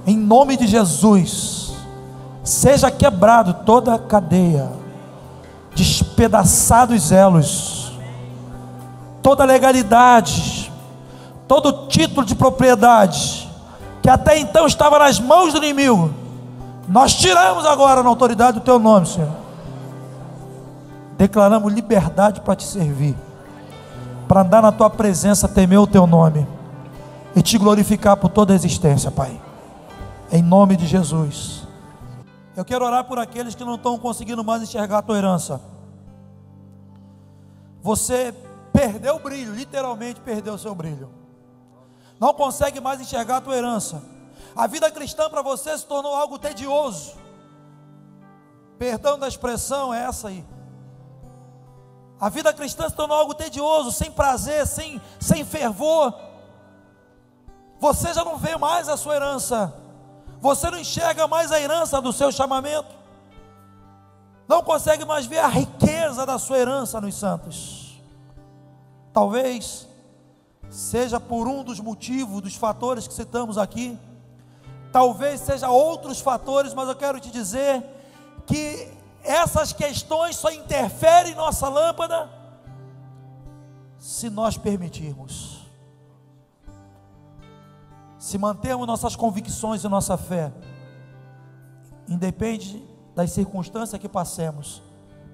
Speaker 1: em nome de Jesus. Seja quebrado toda a cadeia, despedaçados os elos, toda legalidade, todo título de propriedade que até então estava nas mãos do inimigo, nós tiramos agora na autoridade do Teu nome, Senhor. Declaramos liberdade para Te servir, para andar na Tua presença, temer o Teu nome e Te glorificar por toda a existência, Pai, em nome de Jesus. Eu quero orar por aqueles que não estão conseguindo mais enxergar a Tua herança. Você perdeu o brilho, literalmente perdeu o seu brilho, não consegue mais enxergar a tua herança. A vida cristã para você se tornou algo tedioso, perdão da expressão é essa aí. A vida cristã se tornou algo tedioso, sem prazer, sem fervor. Você já não vê mais a sua herança, você não enxerga mais a herança do seu chamamento, não consegue mais ver a riqueza da sua herança nos santos. Talvez seja por um dos motivos, dos fatores que citamos aqui, talvez seja outros fatores, mas eu quero te dizer que essas questões só interferem em nossa lâmpada se nós permitirmos, se mantermos nossas convicções e nossa fé independe das circunstâncias que passemos,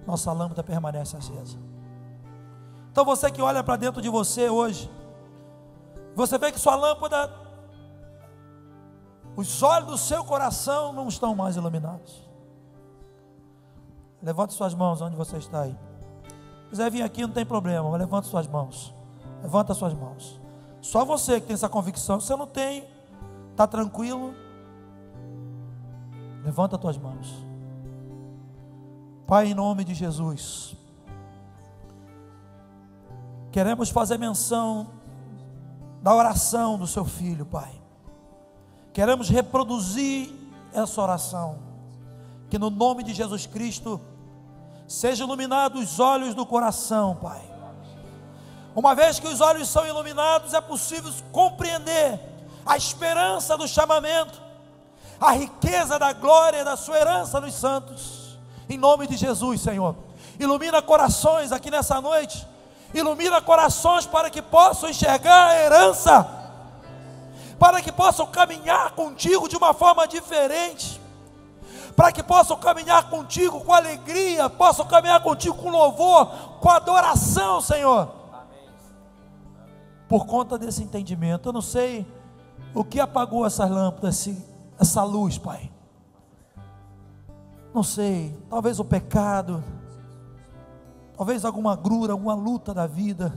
Speaker 1: nossa lâmpada permanece acesa. Então você que olha para dentro de você hoje, você vê que sua lâmpada, os olhos do seu coração não estão mais iluminados. Levante suas mãos onde você está aí. Se quiser vir aqui não tem problema, mas levante suas mãos. Levanta suas mãos. Só você que tem essa convicção. Se você não tem, está tranquilo, levanta as tuas mãos. Pai, em nome de Jesus, queremos fazer menção da oração do seu filho, Pai. Queremos reproduzir essa oração, que no nome de Jesus Cristo sejam iluminados os olhos do coração, Pai. Uma vez que os olhos são iluminados, é possível compreender a esperança do chamamento, a riqueza da glória da sua herança nos santos. Em nome de Jesus, Senhor, ilumina corações aqui nessa noite, ilumina corações para que possam enxergar a herança, para que possam caminhar contigo de uma forma diferente, para que possam caminhar contigo com alegria, possam caminhar contigo com louvor, com adoração, Senhor. Por conta desse entendimento, eu não sei o que apagou essas lâmpadas, essa luz, Pai. Não sei, talvez o pecado, talvez alguma agrura, alguma luta da vida,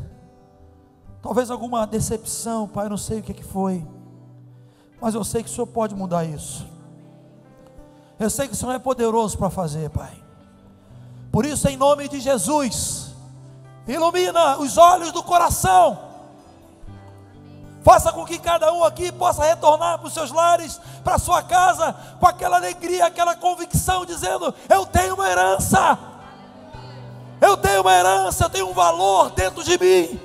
Speaker 1: talvez alguma decepção, Pai, eu não sei o que foi, mas eu sei que o Senhor pode mudar isso. Eu sei que o Senhor é poderoso para fazer, Pai. Por isso, em nome de Jesus, ilumina os olhos do coração. Faça com que cada um aqui possa retornar para os seus lares, para a sua casa, com aquela alegria, aquela convicção, dizendo: eu tenho uma herança, eu tenho uma herança, eu tenho um valor dentro de mim.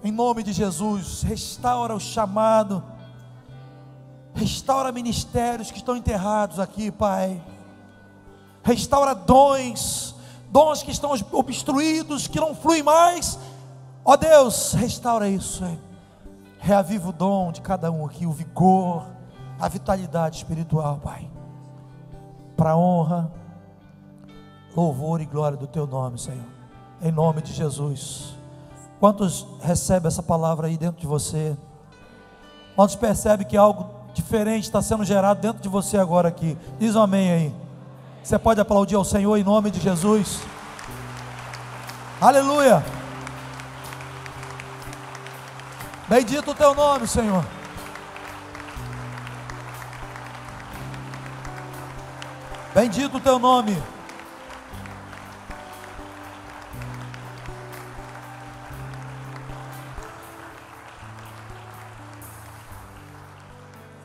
Speaker 1: Em nome de Jesus, restaura o chamado, restaura ministérios que estão enterrados aqui, Pai. Restaura dons que estão obstruídos, que não fluem mais. Ó Deus, restaura isso, reaviva o dom de cada um aqui, o vigor, a vitalidade espiritual, Pai, para a honra, louvor e glória do Teu nome, Senhor, em nome de Jesus. Quantos recebem essa palavra aí dentro de você? Quantos percebem que algo diferente está sendo gerado dentro de você agora aqui? Diz um amém aí. Você pode aplaudir ao Senhor em nome de Jesus. Aleluia. Bendito o Teu nome, Senhor. Bendito o Teu nome.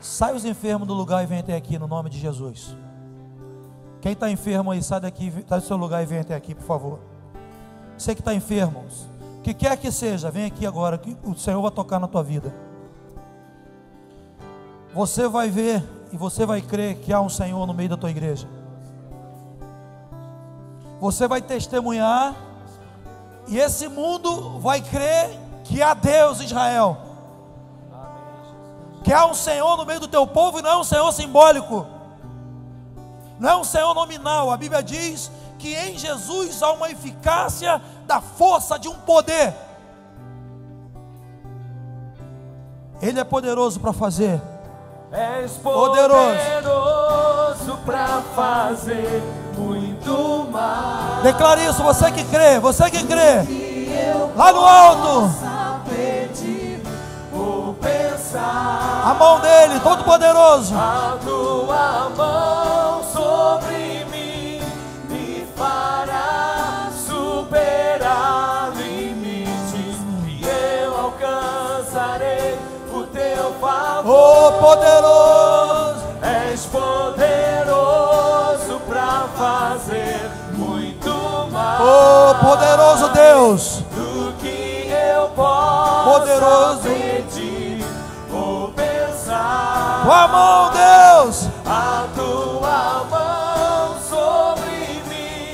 Speaker 1: Sai os enfermos do lugar e vem até aqui, no nome de Jesus. Quem está enfermo aí, sai daqui, sai do seu lugar e vem até aqui, por favor. Você que está enfermo, o que quer que seja, vem aqui agora, que o Senhor vai tocar na tua vida. Você vai ver e você vai crer que há um Senhor no meio da tua igreja. Você vai testemunhar e esse mundo vai crer que há Deus em Israel, que há um Senhor no meio do teu povo, e não é um Senhor simbólico, não é um Senhor nominal. A Bíblia diz que em Jesus há uma eficácia da força de um poder. Ele é poderoso para fazer.
Speaker 2: És poderoso para fazer muito mais.
Speaker 1: Declare isso, você que crê, lá no alto. A mão dele, todo poderoso.
Speaker 2: A tua mão sobre mim me fará superar limites, e eu alcançarei o teu favor.
Speaker 1: Oh, poderoso!
Speaker 2: És poderoso para fazer muito mais.
Speaker 1: Oh, poderoso Deus!
Speaker 2: Do que eu posso pedir ou pensar.
Speaker 1: Tua mão, Deus!
Speaker 2: A tua mão sobre mim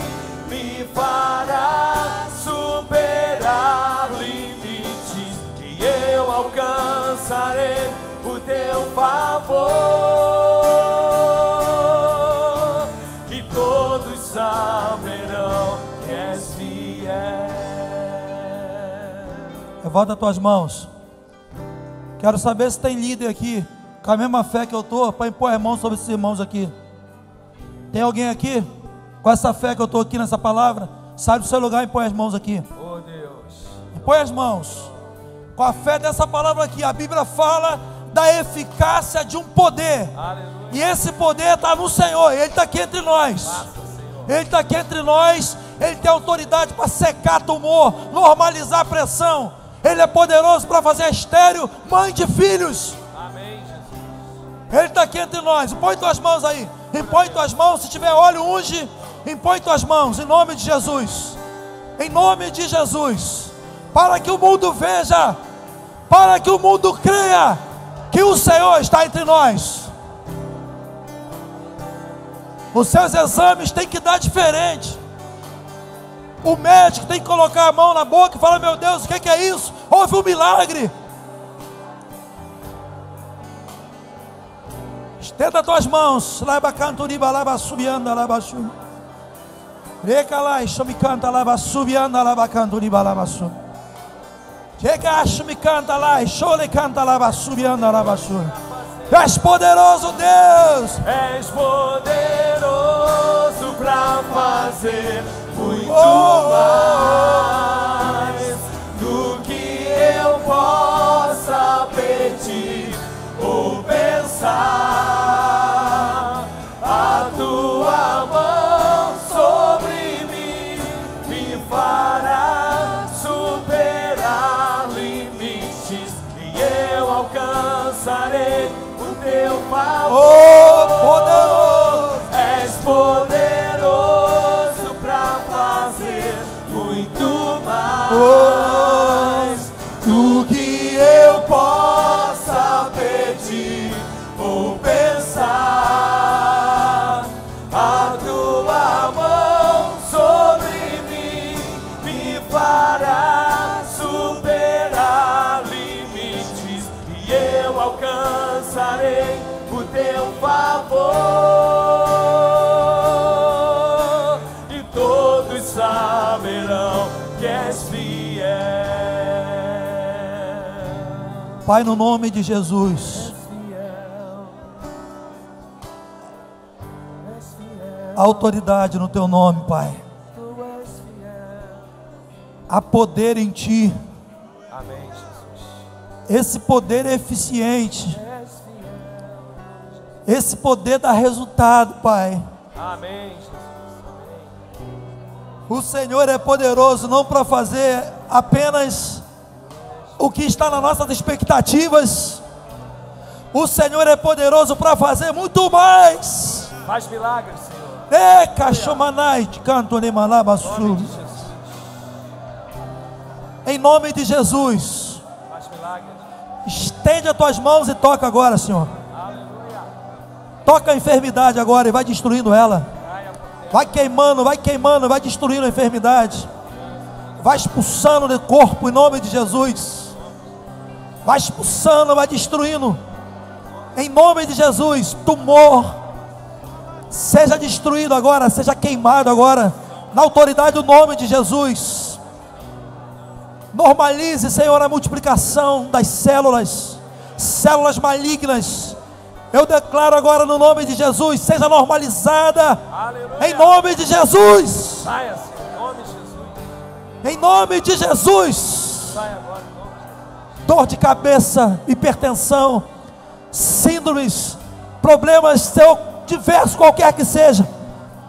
Speaker 2: me fará superar limites, que eu alcançarei o teu favor.
Speaker 1: Levanta as tuas mãos. Quero saber se tem líder aqui com a mesma fé que eu estou, para impor as mãos sobre esses irmãos aqui. Tem alguém aqui com essa fé que eu estou aqui nessa palavra? Sai do seu lugar e põe as mãos aqui.
Speaker 2: Oh Deus.
Speaker 1: Põe as mãos. Com a fé dessa palavra aqui, a Bíblia fala da eficácia de um poder.
Speaker 2: Aleluia.
Speaker 1: E esse poder está no Senhor. Ele está aqui entre nós. Ele está aqui entre nós. Ele tem autoridade para secar tumor, normalizar a pressão. Ele é poderoso para fazer estéril mãe de filhos.
Speaker 2: Amém, Jesus.
Speaker 1: Ele está aqui entre nós. Impõe tuas mãos aí. Impõe tuas mãos. Se tiver óleo, unge. Impõe tuas mãos em nome de Jesus. Em nome de Jesus. Para que o mundo veja, para que o mundo creia que o Senhor está entre nós. Os seus exames têm que dar diferente. O médico tem que colocar a mão na boca e falar: meu Deus, o que é isso? Houve um milagre. Estenda as tuas mãos. Laba canturiba, laba subianda, laba sub. Recalai, me canta, laba subianda, laba canturiba, laba sub. Chegaste, me canta lá, chole canta, laba subianda, laba sub. És poderoso, Deus.
Speaker 2: És poderoso para fazer muito mais do que eu possa pedir ou pensar. A tua mão sobre mim me fará superar limites e eu alcançarei o teu favor.
Speaker 1: Oh, poderoso.
Speaker 2: És poderoso para fazer muito mais do que eu possa pedir ou pensar. A tua mão sobre mim me fará superar limites e eu alcançarei o teu favor, e todos saberão que és fiel.
Speaker 1: Pai, no nome de Jesus, a autoridade no teu nome, Pai. Há poder em ti.
Speaker 2: Amém, Jesus.
Speaker 1: Esse poder é eficiente. Esse poder dá resultado, Pai.
Speaker 2: Amém, Jesus.
Speaker 1: O Senhor é poderoso não para fazer apenas o que está nas nossas expectativas. O Senhor é poderoso para fazer muito mais.
Speaker 2: Faz milagres, Senhor.
Speaker 1: Em nome de Jesus.
Speaker 2: Faz milagres.
Speaker 1: Estende as tuas mãos e toca agora, Senhor.
Speaker 2: Aleluia.
Speaker 1: Toca a enfermidade agora e vai destruindo ela. Vai queimando, vai destruindo a enfermidade. Vai expulsando do corpo em nome de Jesus. Vai expulsando, vai destruindo. Em nome de Jesus, tumor seja destruído agora, seja queimado agora, na autoridade do nome de Jesus. Normalize, Senhor, a multiplicação das células malignas. Eu declaro agora no nome de Jesus, seja normalizada.
Speaker 2: Aleluia.
Speaker 1: Em nome de Jesus.
Speaker 2: Saia, Senhor, em nome de Jesus.
Speaker 1: Em nome de Jesus.
Speaker 2: Saia agora, em nome de Jesus.
Speaker 1: Dor de cabeça, hipertensão, síndromes, problemas diversos, qualquer que seja,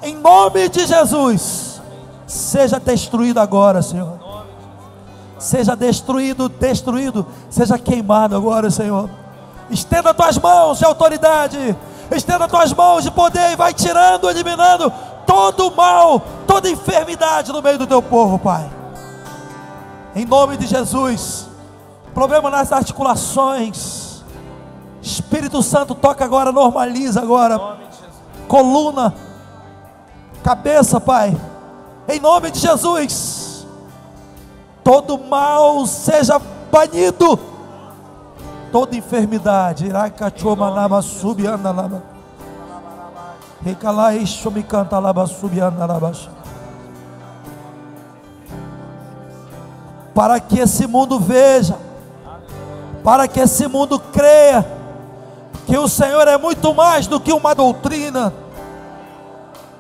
Speaker 1: em nome de Jesus, seja destruído agora, Senhor. Seja destruído, seja queimado agora, Senhor. Estenda tuas mãos de autoridade, estenda tuas mãos de poder e vai tirando, eliminando todo o mal, toda enfermidade no meio do teu povo, Pai. Em nome de Jesus. Problema nas articulações, Espírito Santo toca agora, normaliza agora. Coluna, cabeça, Pai. Em nome de Jesus. Todo mal seja banido. Toda enfermidade. para que esse mundo veja, para que esse mundo creia que o Senhor é muito mais do que uma doutrina.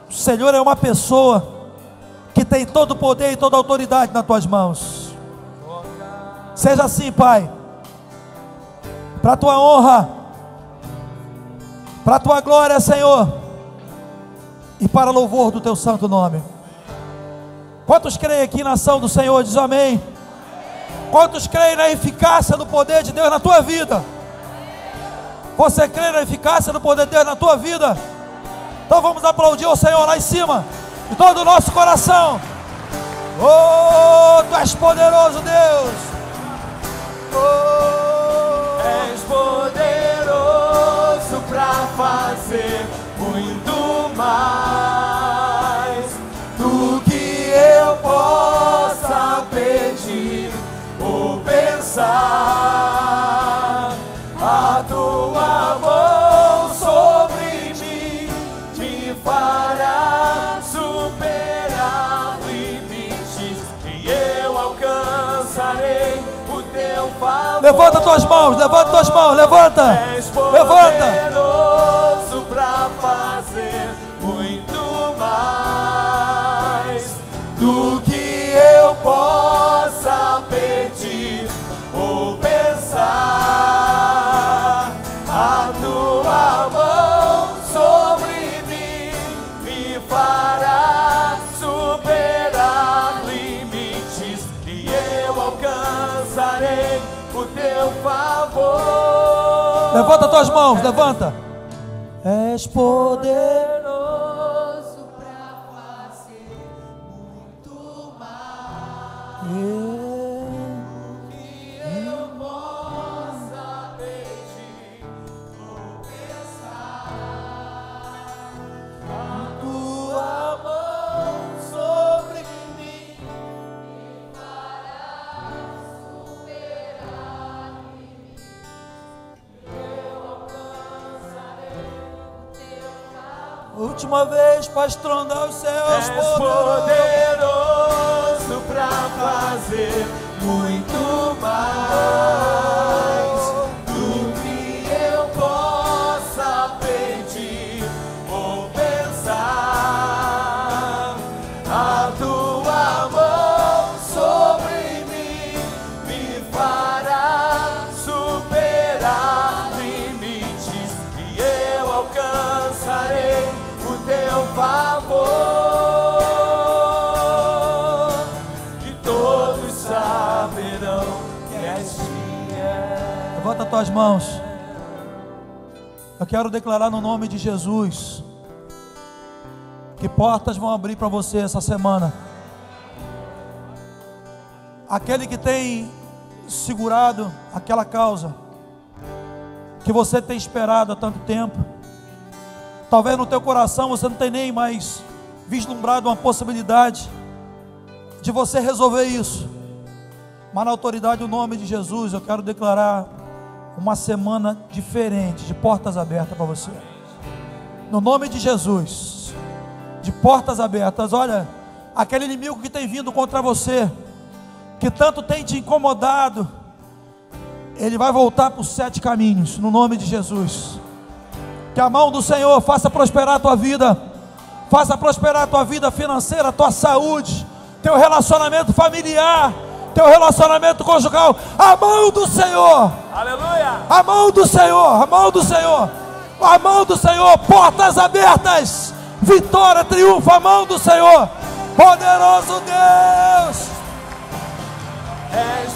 Speaker 1: O Senhor é uma pessoa que tem todo o poder e toda a autoridade nas tuas mãos. Seja assim, Pai, para a tua honra, para a tua glória, Senhor, e para louvor do teu santo nome. Quantos creem aqui na ação do Senhor? Diz amém. Quantos creem na eficácia do poder de Deus na tua vida? Você crê na eficácia do poder de Deus na tua vida? Então vamos aplaudir o Senhor lá em cima, de todo o nosso coração. Oh, tu és poderoso, Deus.
Speaker 2: Oh, és poderoso para fazer muito mais do que eu possa pedir ou pensar. A tua mão sobre mim me fará superar limites e eu alcançarei o teu favor.
Speaker 1: Levanta tuas mãos, levanta tuas mãos, levanta.
Speaker 2: És
Speaker 1: Levanta.
Speaker 2: poderoso pra fazer muito mais do que eu possa pedir ou pensar. A tua mão sobre mim me fará superar limites e eu alcançarei o teu favor.
Speaker 1: Levanta tuas mãos, levanta. És poderoso
Speaker 2: pra fazer muito mais que eu possa pedir ou pensar. A tua mão sobre mim me fará superar limites. Eu alcançarei o teu favor.
Speaker 1: última vez para estrondar os céus.
Speaker 2: És poderoso pra fazer muito mais do que eu possa pedir ou pensar. A tua mão sobre mim me fará superar limites e eu alcançarei o teu favor, e todos saberão que és fiel.
Speaker 1: Levanta tuas mãos. Eu quero declarar no nome de Jesus que portas vão abrir para você essa semana. Aquele que tem segurado aquela causa que você tem esperado há tanto tempo, talvez no teu coração você não tenha nem mais vislumbrado uma possibilidade de você resolver isso, mas na autoridade do nome de Jesus eu quero declarar uma semana diferente, de portas abertas para você, no nome de Jesus, de portas abertas. Olha, aquele inimigo que tem vindo contra você, que tanto tem te incomodado, ele vai voltar por 7 caminhos, no nome de Jesus. Que a mão do Senhor faça prosperar a tua vida, faça prosperar a tua vida financeira, a tua saúde, teu relacionamento familiar, teu relacionamento conjugal. A mão do Senhor,
Speaker 2: Aleluia!
Speaker 1: a mão do Senhor, a mão do Senhor, a mão do Senhor, portas abertas, vitória, triunfo, a mão do Senhor, poderoso Deus.
Speaker 2: És